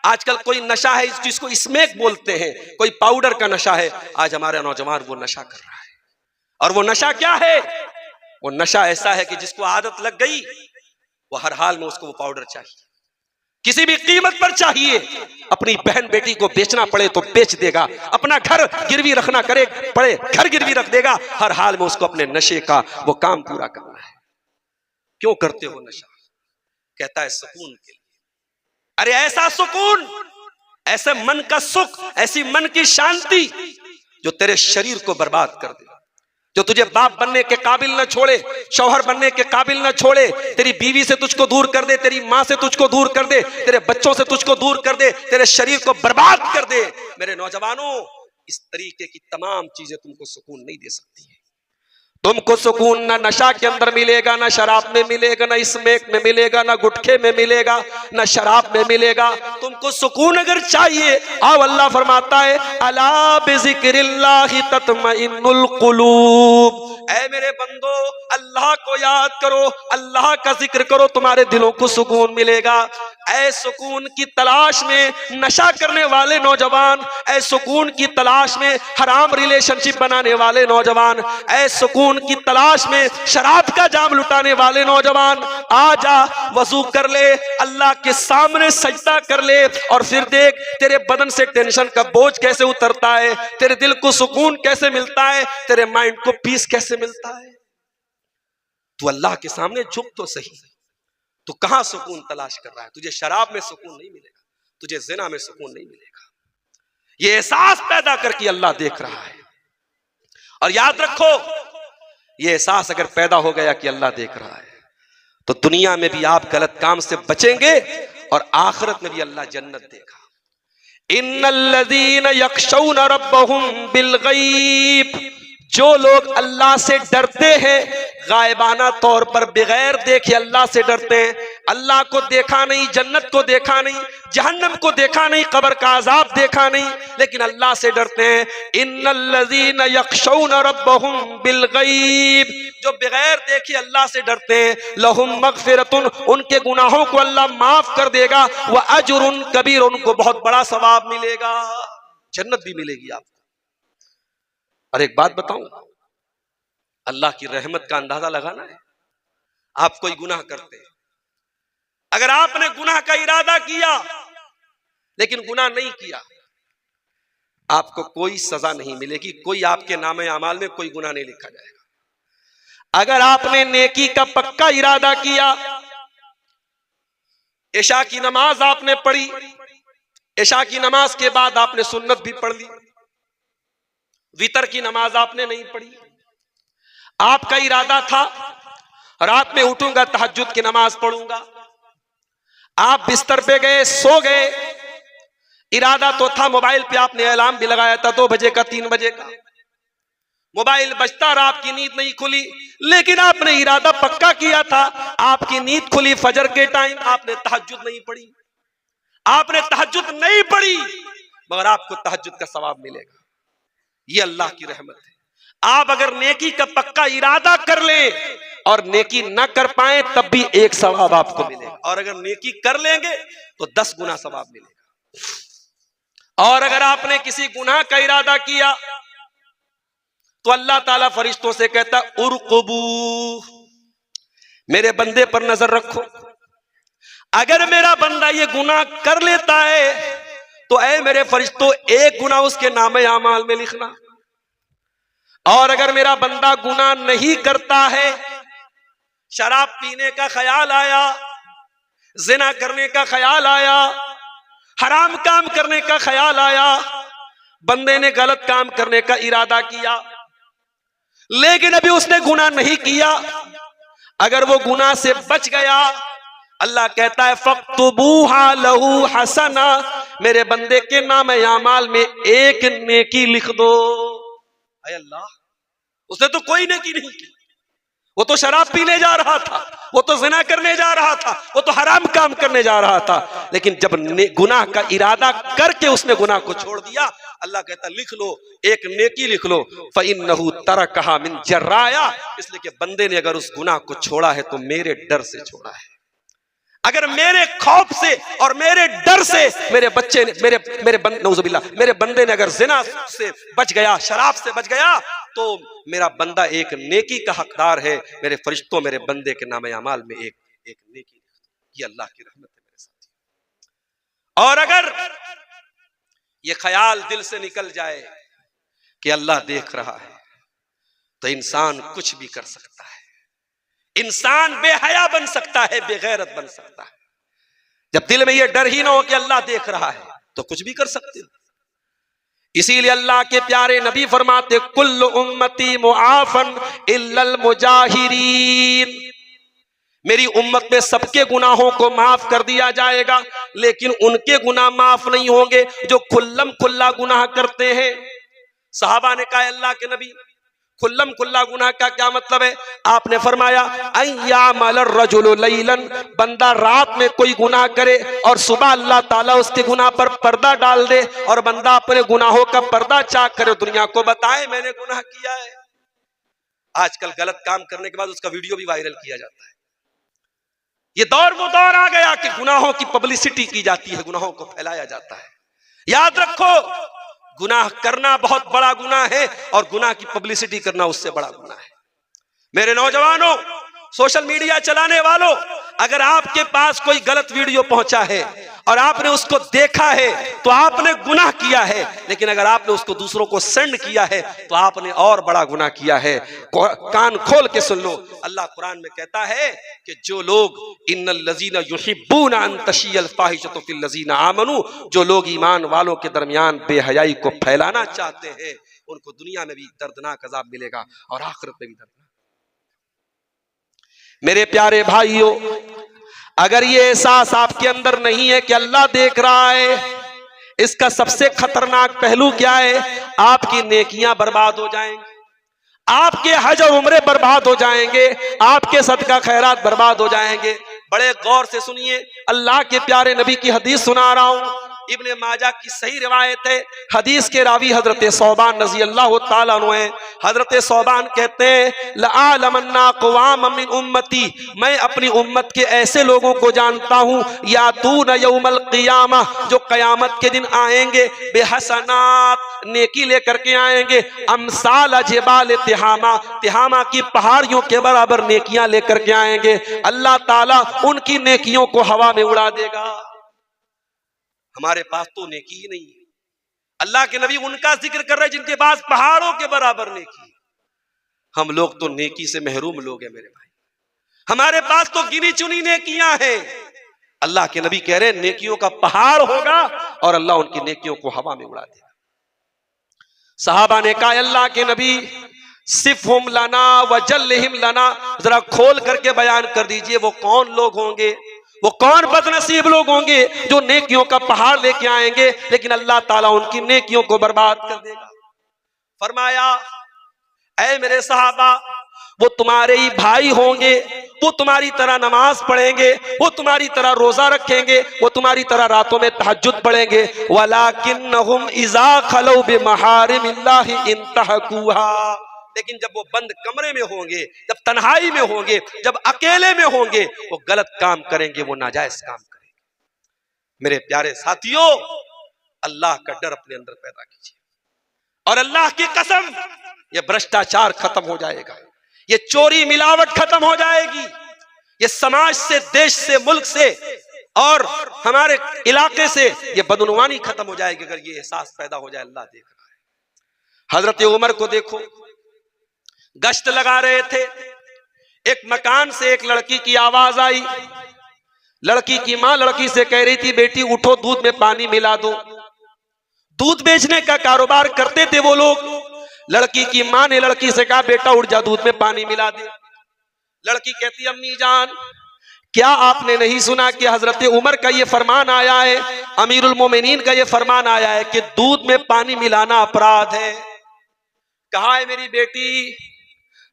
[SPEAKER 1] आजकल कोई नशा है जिसको स्मैक बोलते हैं, कोई पाउडर का नशा है। आज हमारा नौजवान वो नशा कर रहा है, और वो नशा क्या है? वो नशा ऐसा है कि जिसको आदत लग गई, वो हर हाल में उसको वो पाउडर चाहिए, किसी भी कीमत पर चाहिए। अपनी बहन बेटी को बेचना पड़े तो बेच देगा, अपना घर गिरवी रखना पड़े घर गिरवी रख देगा, हर हाल में उसको अपने नशे का वो काम पूरा करना है। क्यों करते हो नशा? कहता है सुकून के लिए। अरे ऐसा सुकून ऐसे मन का सुख, ऐसी मन की शांति जो तेरे शरीर को बर्बाद कर दे, जो तुझे बाप बनने के काबिल न छोड़े, शौहर बनने के काबिल न छोड़े, तेरी बीवी से तुझको दूर कर दे, तेरी माँ से तुझको दूर कर दे, तेरे बच्चों से तुझको दूर कर दे, तेरे शरीर को बर्बाद कर दे। मेरे नौजवानों, इस तरीके की तमाम चीजें तुमको सुकून नहीं दे सकती है। तुमको सुकून ना नशा के अंदर मिलेगा, ना शराब में मिलेगा, ना स्मोक में मिलेगा, ना गुटखे में मिलेगा, ना शराब में मिलेगा। तुमको सुकून अगर चाहिए, आओ अल्लाह फरमाता है अला बिज़िक्रिल्लाहि तत्मइन्नुल कुलूब। ऐ मेरे बंदो, अल्लाह को याद करो, अल्लाह का जिक्र करो, तुम्हारे दिलों को सुकून मिलेगा। ऐ सुकून की तलाश में नशा करने वाले नौजवान, ऐ सुकून की तलाश में हराम रिलेशनशिप बनाने वाले नौजवान, ऐ सुकून की तलाश में शराब का जाम लुटाने वाले नौजवान, आ जा, वजू कर ले, अल्लाह के सामने सजदा कर ले, और फिर देख तेरे बदन से टेंशन का बोझ कैसे उतरता है, तेरे दिल को सुकून कैसे मिलता है, तेरे माइंड को पीस कैसे मिलता है। तू अल्लाह के सामने झुक तो सही। तू कहां सुकून तलाश कर रहा है? तुझे शराब में सुकून नहीं मिलेगा, तुझे जिना में सुकून नहीं मिलेगा। ये एहसास पैदा करके अल्लाह देख रहा है। और याद रखो, ये एहसास अगर पैदा हो गया कि अल्लाह देख रहा है, तो दुनिया में भी आप गलत काम से बचेंगे और आखिरत में भी अल्लाह जन्नत देगा। इन्नल्लज़ीना यख्शौना रब्बहुम बिलगैब, जो लोग अल्लाह से डरते हैं, गायबाना तौर पर बगैर देखे अल्लाह से डरते हैं, अल्लाह को देखा नहीं, जन्नत को देखा नहीं, जहन्नम को देखा नहीं, कब्र का अजाब देखा नहीं, लेकिन अल्लाह से डरते हैं। इन्नल्लज़ीना यख्शौना रब्बहुम बिलगैब, जो बगैर देखे अल्लाह से डरते हैं, लहुम मगफिरतुन, उनके गुनाहों को अल्लाह माफ कर देगा, व अजरुन कबीर, उनको बहुत बड़ा सवाब मिलेगा, जन्नत भी मिलेगी आपको। और एक बात बताऊं, अल्लाह की रहमत का अंदाजा लगाना है। आप कोई गुनाह करते हैं, अगर आपने गुनाह का इरादा किया लेकिन गुनाह नहीं किया, आपको कोई सजा नहीं मिलेगी, कोई आपके नामे अमाल में कोई गुनाह नहीं लिखा जाएगा। अगर आपने नेकी का पक्का इरादा किया, इशा की नमाज आपने पढ़ी, इशा की नमाज के बाद आपने सुन्नत भी पढ़ ली, वितर की नमाज आपने नहीं पढ़ी, आपका इरादा था रात में उठूंगा तहज्जुद की नमाज पढ़ूंगा, आप बिस्तर पे गए, सो गए, इरादा तो था, मोबाइल पे आपने अलार्म भी लगाया था 2 बजे का, 3 बजे का, मोबाइल बजता रहा, आपकी नींद नहीं खुली, लेकिन आपने इरादा पक्का किया था, आपकी नींद खुली फजर के टाइम, आपने तहज्जुद नहीं पढ़ी, आपने तहज्जुद नहीं पढ़ी, मगर आपको तहज्जुद का सवाब मिलेगा। ये अल्लाह की रहमत है। आप अगर नेकी का पक्का इरादा कर ले और नेकी ना कर पाए तब भी एक सवाब आपको मिलेगा, और अगर नेकी कर लेंगे तो 10 गुना सवाब मिलेगा। और अगर आपने किसी गुनाह का इरादा किया तो अल्लाह ताला फरिश्तों से कहता उरकुबू, मेरे बंदे पर नजर रखो, अगर मेरा बंदा ये गुनाह कर लेता है तो ऐ मेरे फरिश्तों, एक गुनाह उसके नामे आमाल में लिखना, और अगर मेरा बंदा गुनाह नहीं करता है, शराब पीने का ख्याल आया, जिना करने का ख्याल आया, हराम काम करने का ख्याल आया, बंदे ने गलत काम करने का इरादा किया लेकिन अभी उसने गुनाह नहीं किया, अगर वो गुनाह से बच गया, अल्लाह कहता है फक्तुबूहा लहू हसना, मेरे बंदे के नाम आमाल में एक नेकी लिख दो। अरे अल्लाह, उसने तो कोई नेकी नहीं की, वो तो शराब पीने जा रहा था, वो तो जिना करने जा रहा था, वो तो हराम काम करने जा रहा था, लेकिन जब गुनाह का इरादा करके उसने गुनाह को छोड़ दिया, अल्लाह कहता लिख लो, एक नेकी लिख लो, फ़इन्नहु तरकहा मिन जर्राया, इसलिए कि बंदे ने अगर उस गुनाह को छोड़ा है तो मेरे डर से छोड़ा है, अगर मेरे खौफ से और मेरे डर से मेरे बच्चे ने मेरे बंदे ने अगर जिना से बच गया, शराब से बच गया, तो मेरा बंदा एक नेकी का हकदार है, मेरे फरिश्तों मेरे बंदे के नाम अमाल में एक नेकी। ये अल्लाह की रहमत है मेरे साथ। और अगर ये ख्याल दिल से निकल जाए कि अल्लाह देख रहा है, तो इंसान कुछ भी कर सकता है, इंसान बेहया बन सकता है, बेगैरत बन सकता है। जब दिल में ये डर ही ना हो कि अल्लाह देख रहा है, तो कुछ भी कर सकते हो। इसीलिए अल्लाह के प्यारे नबी फरमाते कुल्लु उम्मती मुआफन इल्लल मुजाहिरीन, मेरी उम्मत में सबके गुनाहों को माफ कर दिया जाएगा, लेकिन उनके गुनाह माफ नहीं होंगे जो खुल्लम खुल्ला गुनाह करते हैं। सहाबा ने कहा अल्लाह के नबी खुल्लम खुल्ला गुनाह का क्या मतलब है? आपने फरमाया अय्यामल रजुलु लैलन, बंदा रात में कोई गुनाह करे और सुबह अल्लाह ताला उसके गुनाह पर पर्दा डाल दे और बंदा अपने गुनाहों का पर्दा चाक करे, दुनिया को बताए मैंने गुनाह किया है। आजकल गलत काम करने के बाद उसका वीडियो भी वायरल किया जाता है। ये दौर वो दौर आ गया कि गुनाहों की पब्लिसिटी की जाती है, गुनाहों को फैलाया जाता है। याद रखो, गुनाह करना बहुत बड़ा गुनाह है और गुनाह की पब्लिसिटी करना उससे बड़ा गुनाह है। मेरे नौजवानों, सोशल मीडिया चलाने वालों, अगर आपके पास कोई गलत वीडियो पहुंचा है और आपने उसको देखा है तो आपने गुनाह किया है, लेकिन अगर आपने उसको दूसरों को सेंड किया है तो आपने और बड़ा गुनाह किया है। कान खोल के सुन लो, अल्लाह कुरान में कहता है कि जो लोग इन्नल लजीना युहिब्बूना अन तशियल फाहिशतु फिल लजीना आमनू, जो लोग ईमान वालों के दरमियान बेहयाई को फैलाना चाहते हैं उनको दुनिया में भी दर्दनाक अजाब मिलेगा और आखिरत में भी दर्दनाक। मेरे प्यारे भाइयों, अगर ये एहसास आपके अंदर नहीं है कि अल्लाह देख रहा है, इसका सबसे खतरनाक पहलू क्या है? आपकी नेकियां बर्बाद हो जाएंगी, आपके हज और उम्रे बर्बाद हो जाएंगे, आपके सदका खैरात बर्बाद हो जाएंगे। बड़े गौर से सुनिए, अल्लाह के प्यारे नबी की हदीस सुना रहा हूं, इब्ने माजा की सही रिवायत है। हदीस के रावी हजरत सौबान रजी अल्लाह ताला अन्हु हैं। हजरत सौबान कहते हैं लअलमन्ना क़वाम मिन उम्मती, मैं अपनी उम्मत के ऐसे लोगों को जानता हूं यातून यौमल क़ियामा, जो क़यामत के दिन आएंगे बेहसनात, नेकी लेकर के आएंगे, अमसाल जिबाल तिहामा, तिहामा की पहाड़ियों के बराबर नेकियां लेकर के आएंगे। अल्लाह ताला उनकी नेकियों को हवा में उड़ा देगा। हमारे पास तो नेकी ही नहीं है। अल्लाह के नबी उनका जिक्र कर रहे जिनके पास पहाड़ों के बराबर नेकी है। हम लोग तो नेकी से महरूम लोग हैं मेरे भाई, हमारे पास तो गिनी चुनी नेकियां हैं। अल्लाह के नबी कह रहे हैं नेकियों का पहाड़ होगा और अल्लाह उनकी नेकियों को हवा में उड़ा देगा। सहाबा ने कहा अल्लाह के नबी सिफ़हुम लना वजल्लिहिम लना, जरा खोल करके बयान कर दीजिए वो कौन लोग होंगे, वो कौन बदनसीब लोग होंगे जो नेकियों का पहाड़ लेके आएंगे लेकिन अल्लाह ताला उनकी नेकियों को बर्बाद कर देगा। फरमाया ऐ मेरे सहाबा, वो तुम्हारे ही भाई होंगे, वो तुम्हारी तरह नमाज पढ़ेंगे, वो तुम्हारी तरह रोजा रखेंगे, वो तुम्हारी तरह रातों में तहज्जुद पढ़ेंगे, वलाकिन्नहुम इज़ा खलौ बिमहारिमिल्लाहि इंतहकुहा, लेकिन जब वो बंद कमरे में होंगे, जब तन्हाई में होंगे, जब अकेले में होंगे, वो गलत काम करेंगे, वो नाजायज काम करेंगे। मेरे प्यारे साथियों, अल्लाह का डर अपने अंदर पैदा कीजिए और अल्लाह की कसम, ये भ्रष्टाचार खत्म हो जाएगा, ये चोरी मिलावट खत्म हो जाएगी, ये समाज से, देश से, मुल्क से और हमारे इलाके से ये बदनुमानी खत्म हो जाएगी अगर ये एहसास पैदा हो जाए अल्लाह देख रहा है। हजरत उमर को देखो, गश्त लगा रहे थे, एक मकान से एक लड़की की आवाज आई। लड़की की मां लड़की से कह रही थी बेटी उठो दूध में पानी मिला दो। दूध बेचने का कारोबार करते थे वो लोग। लड़की की मां ने लड़की से कहा बेटा उठ जा दूध में पानी मिला दे। लड़की कहती अम्मी जान, क्या आपने नहीं सुना कि हजरत उमर का ये फरमान आया है, अमीरुल मोमिनीन का ये फरमान आया है कि दूध में पानी मिलाना अपराध है। कहा है मेरी बेटी,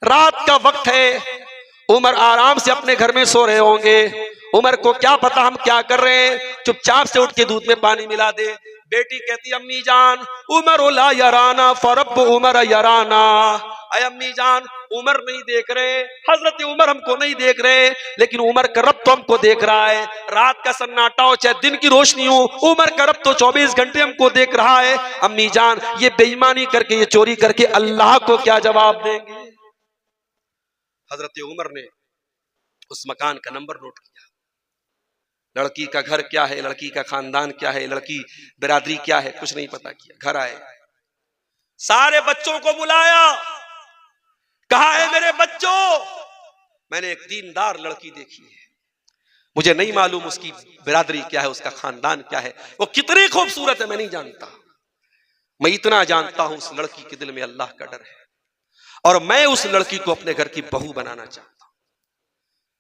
[SPEAKER 1] रात का वक्त है, उमर आराम से अपने घर में सो रहे होंगे, उमर को क्या पता हम क्या कर रहे हैं, चुपचाप से उठ के दूध में पानी मिला दे। बेटी कहती अम्मी जान उमर ला यराना फरब उमर यराना, अय अम्मी जान उमर नहीं देख रहे, हजरत उमर हमको नहीं देख रहे, लेकिन उमर का रब तो हमको देख रहा है। रात का सन्नाटा हो चाहे दिन की रोशनी हो, उमर का रब तो 24 घंटे हमको देख रहा है। अम्मी जान ये बेईमानी करके, ये चोरी करके अल्लाह को क्या जवाब देंगे। हजरत उमर ने उस मकान का नंबर नोट किया, लड़की का घर क्या है, लड़की का खानदान क्या है, लड़की बिरादरी क्या है, कुछ नहीं पता किया। घर आए, सारे बच्चों को बुलाया, कहा है मेरे बच्चों मैंने एक दीनदार लड़की देखी है, मुझे नहीं मालूम उसकी बिरादरी क्या है, उसका खानदान क्या है, वो कितनी खूबसूरत है मैं नहीं जानता। मैं इतना जानता हूं उस लड़की के दिल में अल्लाह का डर है और मैं उस लड़की को अपने घर की बहू बनाना चाहता हूं।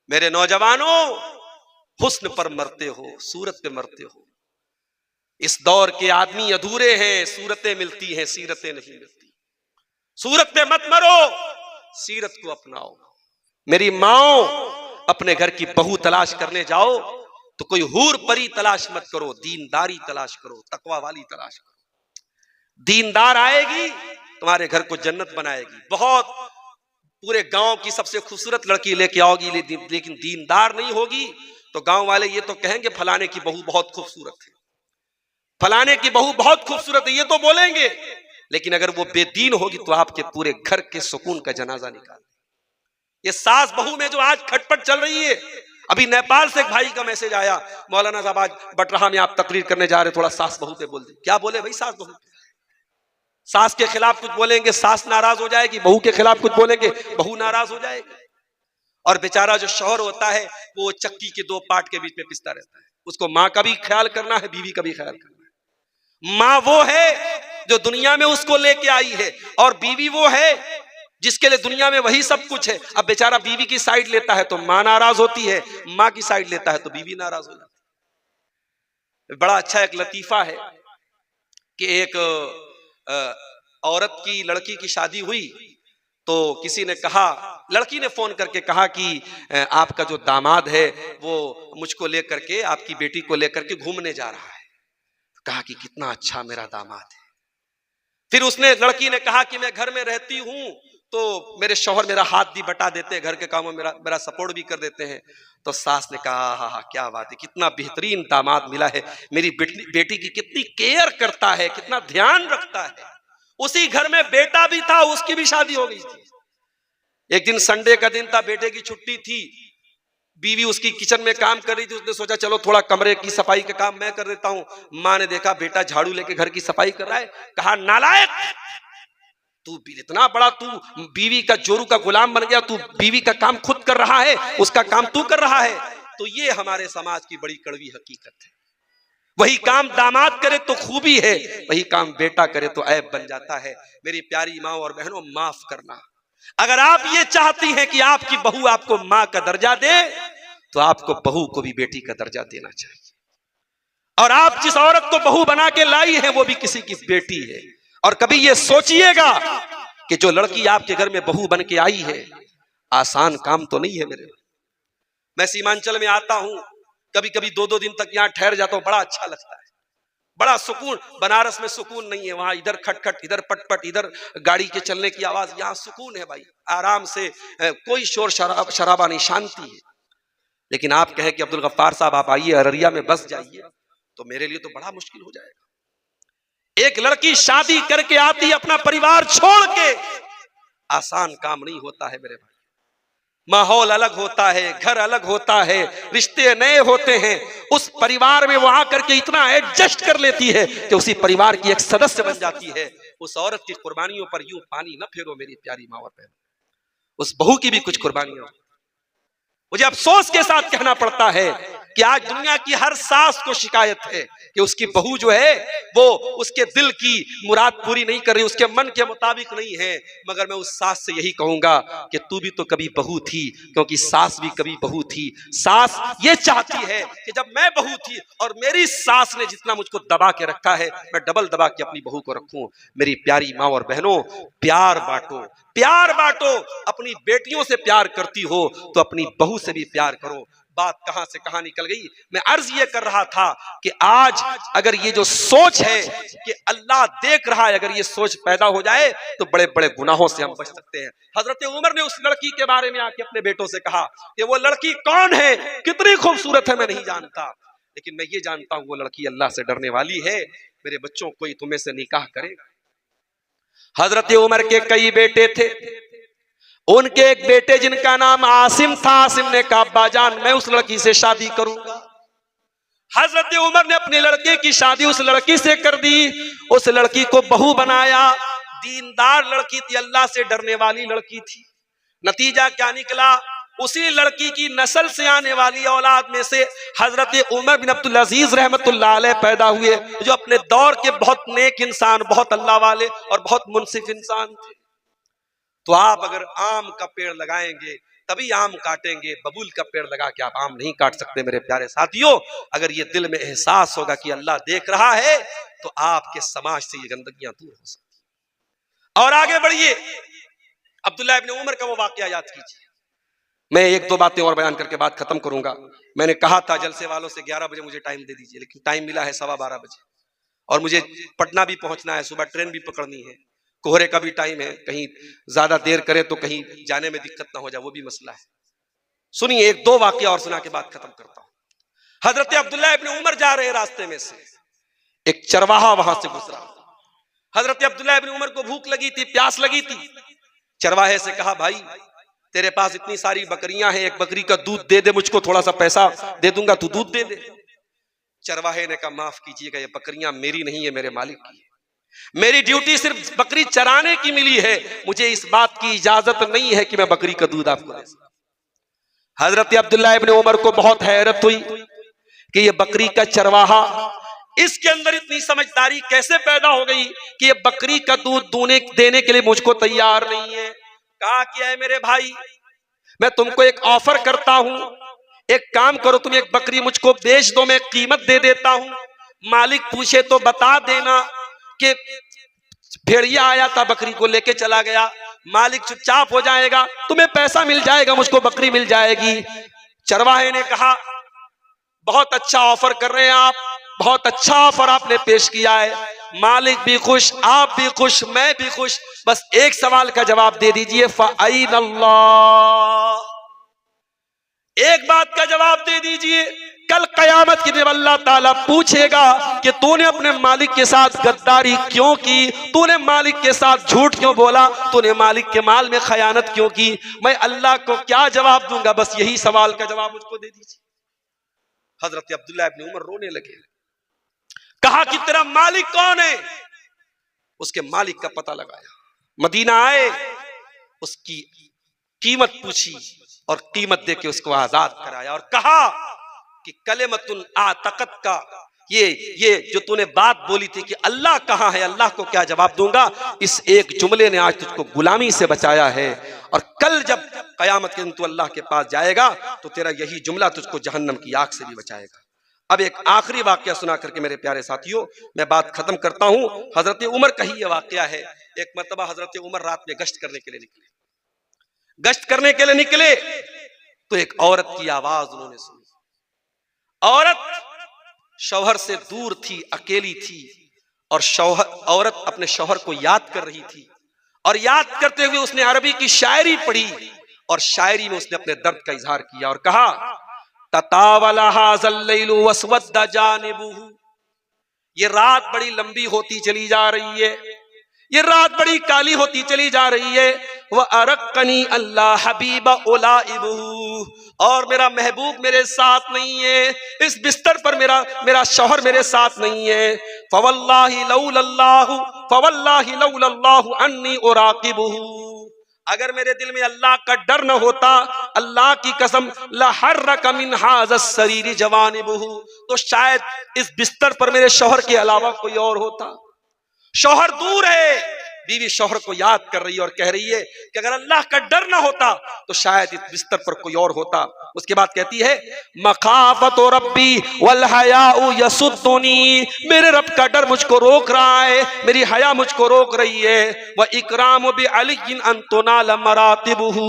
[SPEAKER 1] मेरे नौजवानों, हुस्न पर मरते हो, सूरत पे मरते हो। इस दौर के आदमी अधूरे हैं, सूरतें मिलती हैं, सीरतें नहीं मिलती। सूरत पे मत मरो, सीरत को अपनाओ। मेरी माओ, अपने घर की बहू तलाश करने जाओ तो कोई हूर परी तलाश मत करो, दीनदारी तलाश करो, तकवा वाली तलाश करो। दीनदार आएगी तुम्हारे घर को जन्नत बनाएगी। बहुत पूरे गांव की सबसे खूबसूरत लड़की लेके आओगी, लेकिन दीनदार नहीं होगी तो गांव वाले ये तो कहेंगे फलाने की बहू बहुत खूबसूरत है, फलाने की बहू बहुत खूबसूरत है, ये तो बोलेंगे। लेकिन अगर वो बेदीन होगी तो आपके पूरे घर के सुकून का जनाजा निकाल। ये सास बहू में जो आज खटपट चल रही है, अभी नेपाल से एक भाई का मैसेज आया, मौलाना साहब आज बटरहा में आप तकरीर करने जा रहे, थोड़ा सास बहू पे बोल दे। क्या बोले भाई सास बहू? सास के खिलाफ कुछ बोलेंगे सास नाराज हो जाएगी, बहू के खिलाफ कुछ बोलेंगे बहू नाराज हो जाएगी। और बेचारा जो शौहर होता है वो चक्की के दो पार्ट के बीच में पिसता रहता है। उसको माँ का भी ख्याल करना है, बीवी का भी ख्याल करना है। माँ वो है जो दुनिया में उसको लेके आई है और बीवी वो है जिसके लिए दुनिया में वही सब कुछ है। अब बेचारा बीवी की साइड लेता है तो माँ नाराज होती है, माँ की साइड लेता है तो बीवी नाराज हो जाती है। बड़ा अच्छा एक लतीफा है कि एक औरत की लड़की की शादी हुई तो किसी ने कहा, लड़की ने फोन करके कहा कि आपका जो दामाद है वो मुझको लेकर के, आपकी बेटी को लेकर के घूमने जा रहा है। कहा कि कितना अच्छा मेरा दामाद है। फिर उसने, लड़की ने कहा कि मैं घर में रहती हूं तो मेरे शौहर मेरा हाथ भी बटा देते हैं, घर के कामों में मेरा सपोर्ट भी कर देते हैं। तो सास ने कहा हा हा क्या बात है, कितना बेहतरीन दामाद मिला है, मेरी बेटी की कितनी केयर करता है, कितना ध्यान रखता है। उसी घर में बेटा भी था, उसकी भी शादी हो गई थी। एक दिन संडे का दिन था, बेटे की छुट्टी थी, बीवी उसकी किचन में काम कर रही थी। उसने सोचा चलो थोड़ा कमरे की सफाई का काम मैं कर देता हूं। मां ने देखा बेटा झाड़ू लेके घर की सफाई कर रहा है, कहा नालायक, तू इतना बड़ा, तू बीवी का जोरू का गुलाम बन गया, तू बीवी का काम खुद कर रहा है, उसका काम तू कर रहा है। तो ये हमारे समाज की बड़ी कड़वी हकीकत है। वही काम दामाद करे तो खूबी है, वही काम बेटा करे तो ऐब बन जाता है। मेरी प्यारी माँ और बहनों, माफ करना। अगर आप ये चाहती हैं कि आपकी बहू आपको माँ का दर्जा दे तो आपको बहू को भी बेटी का दर्जा देना चाहिए। और आप जिस औरत को बहू बना के लाई है वो भी किसी की बेटी है। और कभी ये सोचिएगा कि जो लड़की आपके घर में बहू बन के आई है आसान काम तो नहीं है। मैं सीमांचल में आता हूं, कभी कभी 2-2 दिन तक यहाँ ठहर जाता हूं, बड़ा अच्छा लगता है, बड़ा सुकून। बनारस में सुकून नहीं है, वहां इधर खटखट, इधर पटपट, इधर गाड़ी के चलने की आवाज। यहाँ सुकून है भाई, आराम से, कोई शोर शराबा नहीं, शांति है। लेकिन आप कहें कि अब्दुल गफ्फार साहब आप आइए अररिया में बस जाइए, तो मेरे लिए तो बड़ा मुश्किल हो जाएगा। एक लड़की शादी करके आती है अपना परिवार छोड़ के, आसान काम नहीं होता है मेरे भाई। माहौल अलग होता है, घर अलग होता है, रिश्ते नए होते हैं। उस परिवार में वो आकर के इतना एडजस्ट कर लेती है कि उसी परिवार की एक सदस्य बन जाती है। उस औरत की कुर्बानियों पर यूं पानी न फेरो मेरी प्यारी माँ और बहन। उस बहू की भी कुछ कुर्बानियां। मुझे अफसोस के साथ कहना पड़ता है कि आज दुनिया की हर सास को शिकायत है कि उसकी बहू जो है वो उसके दिल की मुराद पूरी नहीं कर रही, उसके मन के मुताबिक नहीं है। मगर मैं उस सास से यही कहूंगा कि तू भी तो कभी बहू थी, क्योंकि सास भी कभी बहू थी। सास ये चाहती है कि जब मैं बहू थी और मेरी सास ने जितना मुझको दबा के रखा है, मैं डबल दबा के अपनी बहू को रखूं। मेरी प्यारी माँ और बहनों, प्यार बांटो, प्यार बांटो। अपनी बेटियों से प्यार करती हो तो अपनी बहू से भी प्यार करो। बात कहां से कहां निकल गई। मैं अर्ज ये कर रहा था कि आज अगर ये जो सोच है कि अल्लाह देख रहा है, अगर ये सोच पैदा हो जाए तो बड़े बड़े गुनाहों से हम बच सकते हैं। हजरत उमर ने उस लड़की के बारे में आके अपने बेटों से कहा कि वो लड़की कौन है, कितनी खूबसूरत है, मैं नहीं जानता, लेकिन मैं ये जानता हूं वो लड़की अल्लाह से डरने वाली है। मेरे बच्चों, कोई तुम्हें से निकाह करेगा। हजरत उमर के कई बेटे थे, उनके एक बेटे जिनका नाम आसिम था, आसिम ने कहा अब्बाजान मैं उस लड़की से शादी करूंगा। हजरत उमर ने अपने लड़के की शादी उस लड़की से कर दी, उस लड़की को बहू बनाया। दीनदार लड़की थी, अल्लाह से डरने वाली लड़की थी। नतीजा क्या निकला? उसी लड़की की नस्ल से आने वाली औलाद में से हजरत उमर बिन अब्दुल अजीज रहमतुल्लाह अलैह पैदा हुए, जो अपने दौर के बहुत नेक इंसान, बहुत अल्लाह वाले और बहुत मुनसिफ इंसान थे। तो आप अगर आम का पेड़ लगाएंगे तभी आम काटेंगे, बबूल का पेड़ लगा के आप आम नहीं काट सकते मेरे प्यारे साथियों। अगर ये दिल में एहसास होगा कि अल्लाह देख रहा है तो आपके समाज से ये गंदगियां दूर हो सकती। और आगे बढ़िए, अब्दुल्लाह इब्न उमर का वो वाकया याद कीजिए। मैं एक दो बातें और बयान करके बात खत्म करूंगा। मैंने कहा था जलसे वालों से 11 बजे मुझे टाइम दे दीजिए, लेकिन टाइम मिला है 12:15 बजे और मुझे पटना भी पहुंचना है, सुबह ट्रेन भी पकड़नी है, कोहरे का भी टाइम है, कहीं ज्यादा देर करे तो कहीं जाने में दिक्कत ना हो जाए, वो भी मसला है। सुनिए, एक दो वाकया और सुना के बात खत्म करता हूं। हजरत अब्दुल्लाह इब्न उमर जा रहे रास्ते में से एक चरवाहा वहां से गुजरा। हजरत अब्दुल्लाह इब्न उमर को भूख लगी थी, प्यास लगी थी। चरवाहे से कहा, भाई तेरे पास इतनी सारी बकरियां हैं, एक बकरी का दूध दे दे, मुझको थोड़ा सा पैसा दे दूंगा, तू दूध दे दे। चरवाहे ने कहा, माफ कीजिएगा, ये बकरियां मेरी नहीं है, मेरे मालिक की है। मेरी ड्यूटी सिर्फ बकरी चराने की मिली है, मुझे इस बात की इजाजत नहीं है कि मैं बकरी का दूध आपको दे सकूं। हजरत अब्दुल्लाह इब्न उमर को बहुत हैरत हुई कि ये बकरी का चरवाहा, इसके अंदर इतनी समझदारी कैसे पैदा हो गई कि ये बकरी का दूध देने के लिए मुझको तैयार नहीं है। कहा, क्या है मेरे भाई, मैं तुमको एक ऑफर करता हूं, एक काम करो, तुम एक बकरी मुझको बेच दो, मैं कीमत दे देता हूं, मालिक पूछे तो बता देना कि भेड़िया आया था, बकरी को लेके चला गया, मालिक चुपचाप हो जाएगा, तुम्हें पैसा मिल जाएगा, मुझको बकरी मिल जाएगी। चरवाहे ने कहा, बहुत अच्छा ऑफर कर रहे हैं आप, बहुत अच्छा ऑफर आपने पेश किया है, मालिक भी खुश, आप भी खुश, मैं भी खुश, बस एक सवाल का जवाब दे दीजिए, फ़अैन अल्लाह, एक बात का जवाब दे दीजिए। कल कयामत के दिन अल्लाह ताला पूछेगा कि तूने अपने मालिक के साथ गद्दारी क्यों की, तूने मालिक के साथ झूठ क्यों बोला, तूने मालिक के माल में खयानत क्यों की, मैं अल्लाह को क्या जवाब दूंगा, बस यही सवाल का जवाब मुझको दे दीजिए। हजरत अब्दुल्लाह इब्न उमर रोने लगे। कहा कि तेरा मालिक कौन है? उसके मालिक का पता लगाया, मदीना आए, उसकी कीमत पूछी और कीमत देके उसको आजाद कराया और कहा कि कलेमतुल आतकत का ये जो तूने बात बोली थी कि अल्लाह कहाँ है, अल्लाह को क्या जवाब दूंगा, इस एक जुमले ने आज तुझको गुलामी से बचाया है और कल जब कयामत के दिन तू अल्लाह के पास जाएगा तो तेरा यही जुमला तुझको जहन्नम की आग से भी बचाएगा। अब एक आखिरी वाकया सुना करके मेरे प्यारे साथियों मैं बात खत्म करता हूं। हजरत उमर का ही ये वाकया है। एक मर्तबा हजरत उमर रात में गश्त करने के लिए निकले। गश्त करने के लिए निकले तो एक औरत की आवाज उन्होंने सुनी। औरत शौहर से दूर थी, अकेली थी और औरत अपने शौहर को याद कर रही थी और याद करते हुए उसने अरबी की शायरी पढ़ी और शायरी में उसने अपने दर्द का इजहार किया और कहा, ततावला हाज़ल लैलु वस्वद्दा जानिबुहु, ये रात बड़ी लंबी होती चली जा रही है, ये रात बड़ी काली होती चली जा रही है। वह अरक़नी अल्लाह हबीबा उलाइबुहु, और मेरा महबूब मेरे साथ नहीं है, इस बिस्तर पर मेरा शौहर मेरे साथ नहीं है। फवल्लाहि लौलल्लाहु अन्नी उराक़िबुहु, अगर मेरे दिल में अल्लाह का डर न होता, अल्लाह की कसम, लहर्रक मिन हाज़स सरीरी जवानिबुहु, तो शायद इस बिस्तर पर मेरे शौहर के अलावा कोई और होता। शौहर दूर है, बीवी शौहर को याद कर रही है और कह रही है कि अगर अल्लाह का डर ना होता तो शायद इस बिस्तर पर कोई और होता। उसके बाद कहती है, मखाफतो रब्बी वल हयाउ यसुद्दुनी, मेरे रब का डर मुझको रोक रहा है, मेरी हया मुझको रोक रही है। व इकराम बि अलिय्यिन अन तुनाल मरातिबुहु,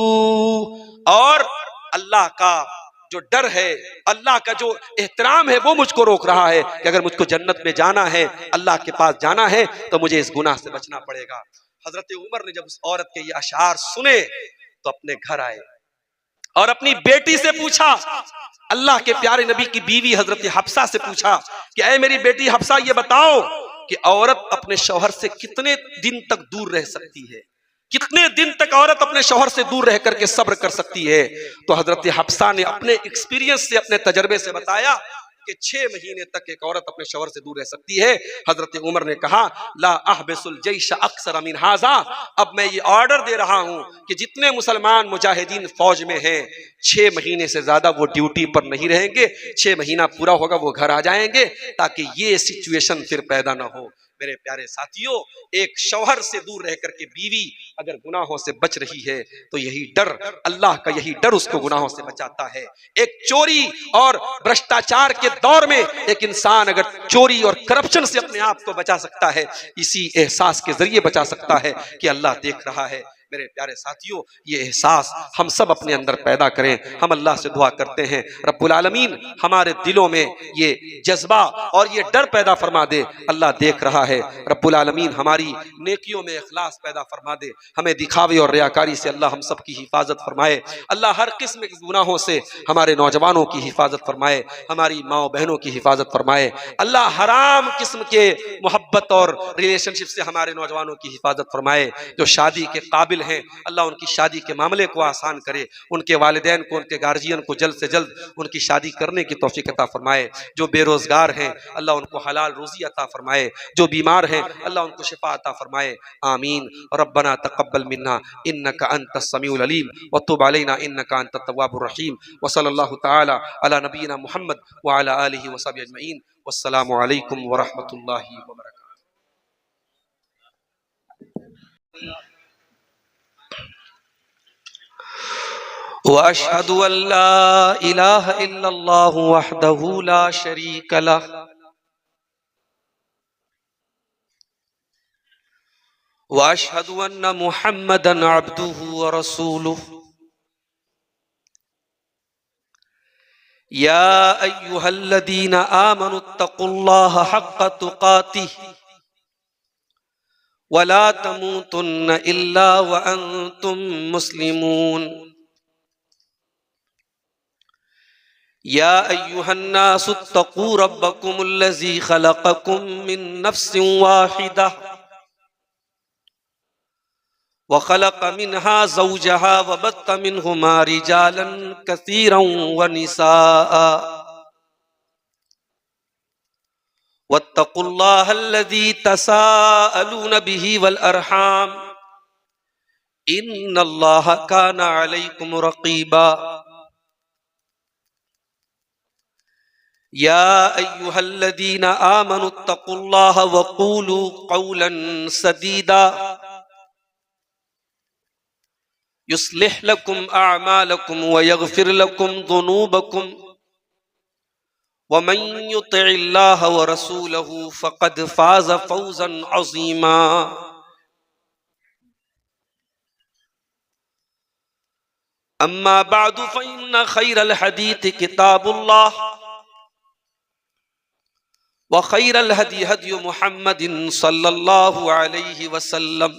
[SPEAKER 1] और अल्लाह का जो डर है, अल्लाह का जो एहतराम है वो मुझको रोक रहा है कि अगर मुझको जन्नत में जाना है, अल्लाह के पास जाना है तो मुझे इस गुनाह से बचना पड़ेगा। हजरत उमर ने जब उस औरत के ये अशार सुने तो अपने घर आए और अपनी बेटी से पूछा, अल्लाह के प्यारे नबी की बीवी हजरत हफ्सा से पूछा कि ऐ मेरी बेटी हफ्सा, ये बताओ कि औरत अपने शौहर से कितने दिन तक दूर रह सकती है, कितने दिन तक औरत अपने शौहर से दूर रह करके सब्र कर सकती है। तो हजरत हफ्सा ने अपने एक्सपीरियंस से, अपने तजर्बे से बताया कि 6 महीने तक एक औरत अपने शौहर से दूर रह सकती है। हजरत उमर ने कहा ला अहबिसुल जैश अक्सर मिन हाजा, अब मैं ये ऑर्डर दे रहा हूं कि जितने मुसलमान मुजाहिदीन फौज में हैं 6 महीने से ज्यादा वो ड्यूटी पर नहीं रहेंगे। 6 महीना पूरा होगा वो घर आ जाएंगे, ताकि ये सिचुएशन फिर पैदा ना हो। मेरे प्यारे साथियों, एक शौहर से दूर रह करके बीवी अगर गुनाहों से बच रही है तो यही डर, अल्लाह का यही डर उसको गुनाहों से बचाता है। एक चोरी और भ्रष्टाचार के दौर में एक इंसान अगर चोरी और करप्शन से अपने आप को बचा सकता है, इसी एहसास के जरिए बचा सकता है कि अल्लाह देख रहा है। मेरे प्यारे साथियों, ये एहसास हम सब अपने अंदर पैदा करें। हम अल्लाह से दुआ करते हैं रब्बुल आलमीन हमारे दिलों में ये जज्बा और ये डर पैदा फरमा दे, अल्लाह देख रहा है। रब्बुल आलमीन हमारी नेकियों में इखलास पैदा फरमा दे, हमें दिखावे और रियाकारी से अल्लाह हम सब की हिफाजत फरमाए। अल्लाह हर किस्म के गुनाहों से हमारे नौजवानों की हिफाजत फरमाए, हमारी माओ बहनों की हिफाजत फरमाए। अल्लाह हराम किस्म के मोहब्बत और रिलेशनशिप से हमारे नौजवानों की हिफाजत फरमाए। जो शादी के काबिल हैं अल्लाह उनकी शादी के मामले को आसान करे, उनके वालिदैन को, उनके गार्जियन को जल्द से जल्द उनकी शादी करने की तौफीक अता फरमाए। जो बेरोजगार हैं अल्लाह उनको हलाल रोजी अता फरमाए, जो बीमार हैं अल्लाह उनको शिफा अता फरमाए। आमीन। रब्बना तक़ब्बल मिन्ना इन्नका अंतस समीउल अलीम व तुब अलैना इन्नका अंतत तव्वाबुर रहीम व सल्लल्लाहु तआला अला नबीना मुहम्मद व अला आलिहि व सहबिहि अजमईन। वस्सलामु अलैकुम व रहमतुल्लाहि व बरकातुहू। वअशहदु अल्ला इलाहा इल्लल्लाहु वहदहु ला शरीक लह वअशहदु अन्ना मुहम्मदन अब्दुहु व रसूलुहु। या अय्युहल्लज़ीना आमनुत्तकुल्लाहा हक्का तुकातिह वला तमूतुन्न इल्ला व अंतुम मुस्लिमून। या अय्युहन्नासुत्तकू रब्बकुमुल्लज़ी खलक़कुम मिन नफ्सिन वाहिदा व खलक़ मिन्हा ज़ौजहा व बत्त मिन्हुमा रिजालन कसीरन व निसाअ वत्तकुल्लाहल्लज़ी तसाअलून बिही वल अरहाम इन्नल्लाहा काना अलैकुम रक़ीबा। या अय्युहल्लज़ीना आमनुत्तकुल्लाहा वक़ूलू क़ौलन सदीदा युस्लिह लकुम अअमालकुम व यग़फिर लकुम ज़ुनूबकुम व मन युतिइल्लाह व रसूलहु फ़क़द फ़ाज़ फ़ौज़न अज़ीमा। अम्मा बअदु फ़इन्न ख़ैरल हदीथ किताबुल्लाह व ख़ैरल हदी हदी मुहम्मदिन सल्लल्लाहु अलैहि वसल्लम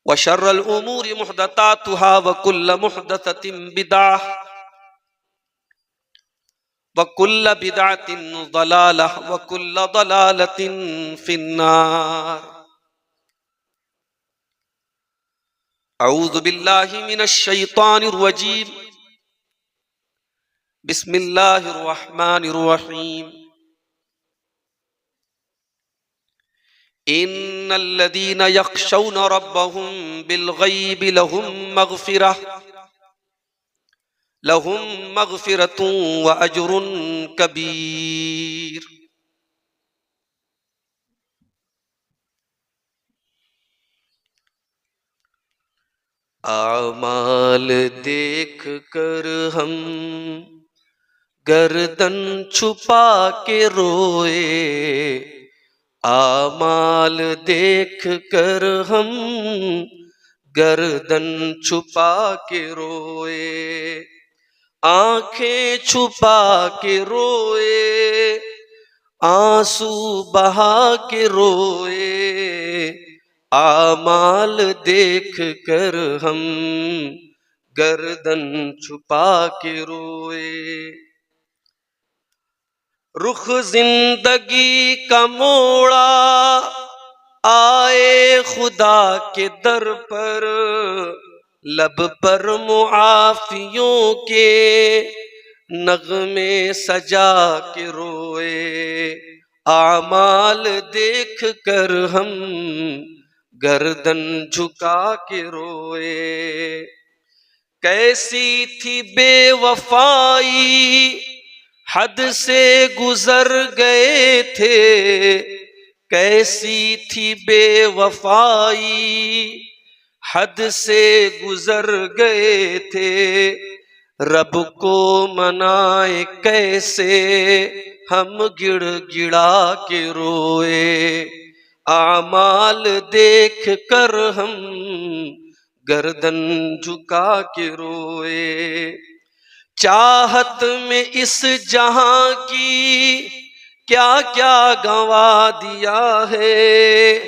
[SPEAKER 1] व शर्रल उमूरि मुहदसातुहा व कुल्ल मुहदसतिन बिदअह व कुल्ल बिदअतिन ज़लालह व कुल्ल ज़लालतिन फिन्नार। अऊज़ु बिल्लाहि मिनश शैतानिर रजीम। बिस्मिल्लाहिर रहमानिर रहीम। इन्नल्लज़ीना यख़शौना रब्बहुम बिलग़ैबि लहुम मग़फ़िरतुन व अज्रुन कबीर। आमाल देख कर हम गर्दन छुपा के रोए, आमाल देख कर हम गर्दन छुपा के रोए, आंखें छुपा के रोए, आंसू बहा के रोए, आमाल देख कर हम गर्दन छुपा के रोए। रुख जिंदगी का मोड़ा आए खुदा के दर पर, लब पर मुआफियों के नगमे सजा के रोए, आमाल देख कर हम गर्दन झुका के रोए। कैसी थी बेवफाई, हद से गुजर गए थे। कैसी थी बेवफाई, हद से गुजर गए थे। रब को मनाए कैसे हम गिड़गिड़ा के रोए, आमाल देख कर हम गर्दन झुका के रोए। चाहत में इस जहां की क्या क्या गंवा दिया है,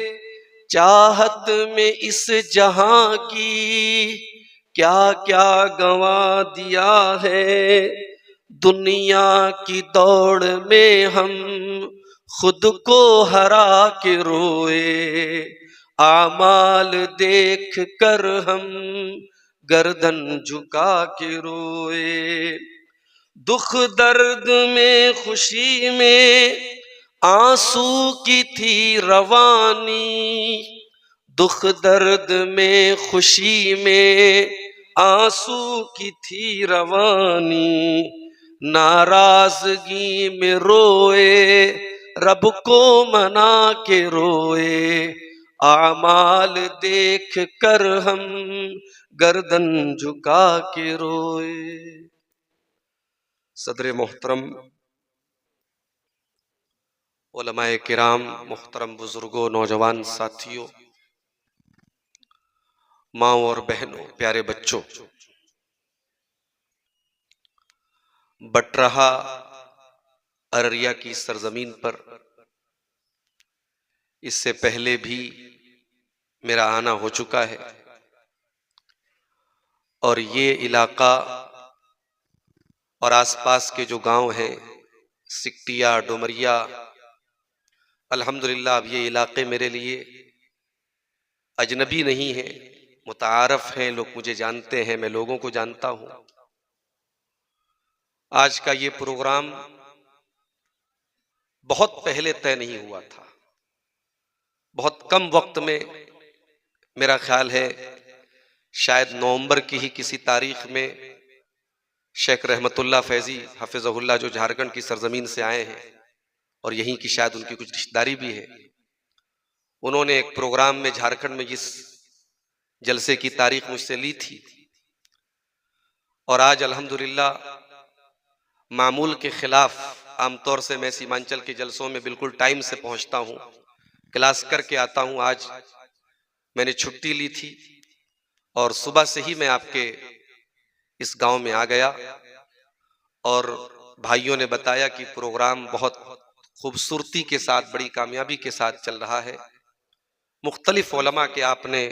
[SPEAKER 1] चाहत में इस जहां की क्या क्या गंवा दिया है। दुनिया की दौड़ में हम खुद को हरा के रोए, आमाल देख कर हम गर्दन झुका के रोए। दुख दर्द में खुशी में आंसू की थी रवानी, दुख दर्द में खुशी में आंसू की थी रवानी। नाराजगी में रोए, रब को मना के रोए, आमाल देख कर हम गर्दन झुका के रोए। सदर मोहतरम, उलमाए किराम, मोहतरम बुजुर्गों, नौजवान साथियों, माँ और बहनों, प्यारे बच्चों, बटरहा अररिया की सरजमीन पर इससे पहले भी मेरा आना हो चुका है और ये इलाका और आसपास के जो गांव हैं, सिकटिया, डोमरिया, अल्हम्दुलिल्लाह अब ये इलाके मेरे लिए अजनबी नहीं है, मुतारफ हैं, लोग मुझे जानते हैं, मैं लोगों को जानता हूं। आज का ये प्रोग्राम बहुत पहले तय नहीं हुआ था, बहुत कम वक्त में, मेरा ख्याल है शायद नवंबर की ही किसी तारीख में शेख रहमतुल्लाह फैजी हफिज़हुल्लाह, जो झारखंड की सरजमीन से आए हैं और यहीं की शायद उनकी कुछ रिश्तेदारी भी है, उन्होंने एक प्रोग्राम में झारखंड में जिस जलसे की तारीख मुझसे ली थी और आज अल्हम्दुलिल्लाह मामूल के खिलाफ, आमतौर से मैं सीमांचल के जलसों में बिल्कुल टाइम से पहुंचता हूं, क्लास करके आता हूं। आज मैंने छुट्टी ली थी और सुबह से ही मैं आपके इस गांव में आ गया और भाइयों ने बताया कि प्रोग्राम बहुत खूबसूरती के साथ, बड़ी कामयाबी के साथ चल रहा है। मुख्तलिफ उलमा के आपने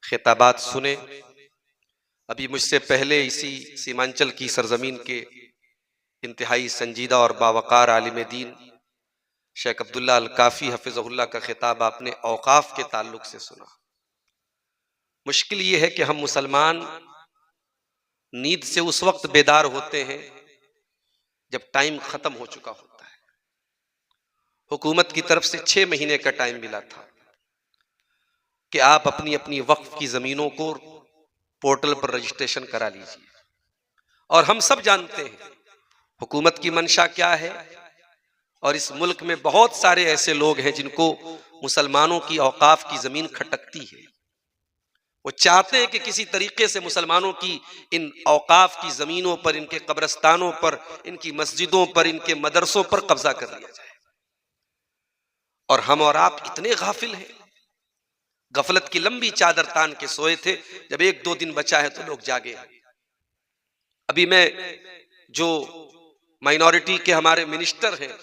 [SPEAKER 1] खिताबात सुने। अभी मुझसे पहले इसी सीमांचल की सरजमीन के इंतहाई संजीदा और बावकार आलिम दीन शेख अब्दुल्ला अल काफी हफिज़हुल्लाह का खिताब आपने औकाफ के ताल्लुक से सुना। मुश्किल ये है कि हम मुसलमान नींद से उस वक्त बेदार होते हैं जब टाइम खत्म हो चुका होता है। हुकूमत की तरफ से 6 महीने का टाइम मिला था कि आप अपनी अपनी वक्फ की जमीनों को पोर्टल पर रजिस्ट्रेशन करा लीजिए। और हम सब जानते हैं हुकूमत की मंशा क्या है, और इस मुल्क में बहुत सारे ऐसे लोग हैं जिनको मुसलमानों की औकाफ की जमीन खटकती है। वो चाहते हैं कि किसी तरीके से मुसलमानों की इन औकाफ की जमीनों पर, इनके कब्रस्तानों पर, इनकी मस्जिदों पर, इनके मदरसों पर कब्जा कर लिया जाए। और हम और आप इतने गाफिल हैं, गफलत की लंबी चादर तान के सोए थे। जब 1-2 दिन बचा है तो लोग जागे। अभी मैं जो माइनॉरिटी के हमारे मिनिस्टर हैं,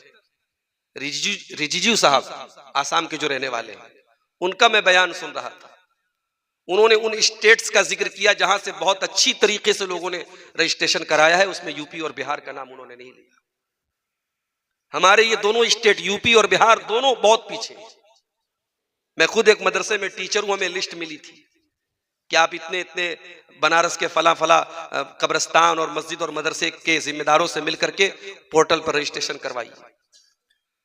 [SPEAKER 1] रिजिजू साहब, आसाम के जो रहने वाले हैं, उनका मैं बयान सुन रहा था। उन्होंने उन स्टेट्स का जिक्र किया जहां से बहुत अच्छी तरीके से लोगों ने रजिस्ट्रेशन कराया है, उसमें यूपी और बिहार का नाम उन्होंने नहीं लिया। हमारे ये दोनों स्टेट, यूपी और बिहार, दोनों बहुत पीछे हैं। मैं खुद एक मदरसे में टीचर हूं, हमें लिस्ट मिली थी कि आप इतने इतने बनारस के फला फला कब्रिस्तान और मस्जिद और मदरसे के जिम्मेदारों से मिलकर के पोर्टल पर रजिस्ट्रेशन करवाइए,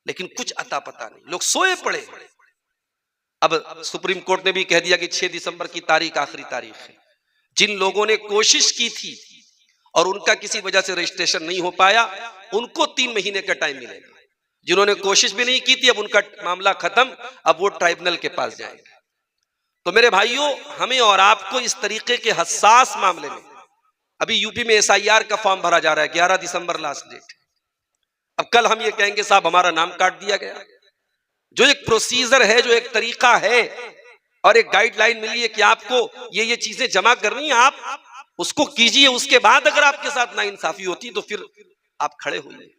[SPEAKER 1] लेकिन कुछ अता पता नहीं, लोग सोए पड़े। अब सुप्रीम कोर्ट ने भी कह दिया कि 6 दिसंबर की तारीख आखिरी तारीख है। जिन लोगों ने कोशिश की थी और उनका किसी वजह से रजिस्ट्रेशन नहीं हो पाया, उनको 3 महीने का टाइम मिलेगा। जिन्होंने कोशिश भी नहीं की थी, अब उनका मामला खत्म, अब वो ट्राइब्यूनल के पास जाएंगे। तो मेरे भाइयों, हमें और आपको इस तरीके के हसास मामले में, अभी यूपी में SIR का फॉर्म भरा जा रहा है, 11 दिसंबर लास्ट डेट। अब कल हम ये कहेंगे साहब हमारा नाम काट दिया गया। जो एक प्रोसीजर है, जो एक तरीका है और एक गाइडलाइन मिली है कि आपको ये चीजें जमा करनी है, आप उसको कीजिए। उसके बाद अगर आपके साथ नाइंसाफी होती तो फिर आप खड़े होइए।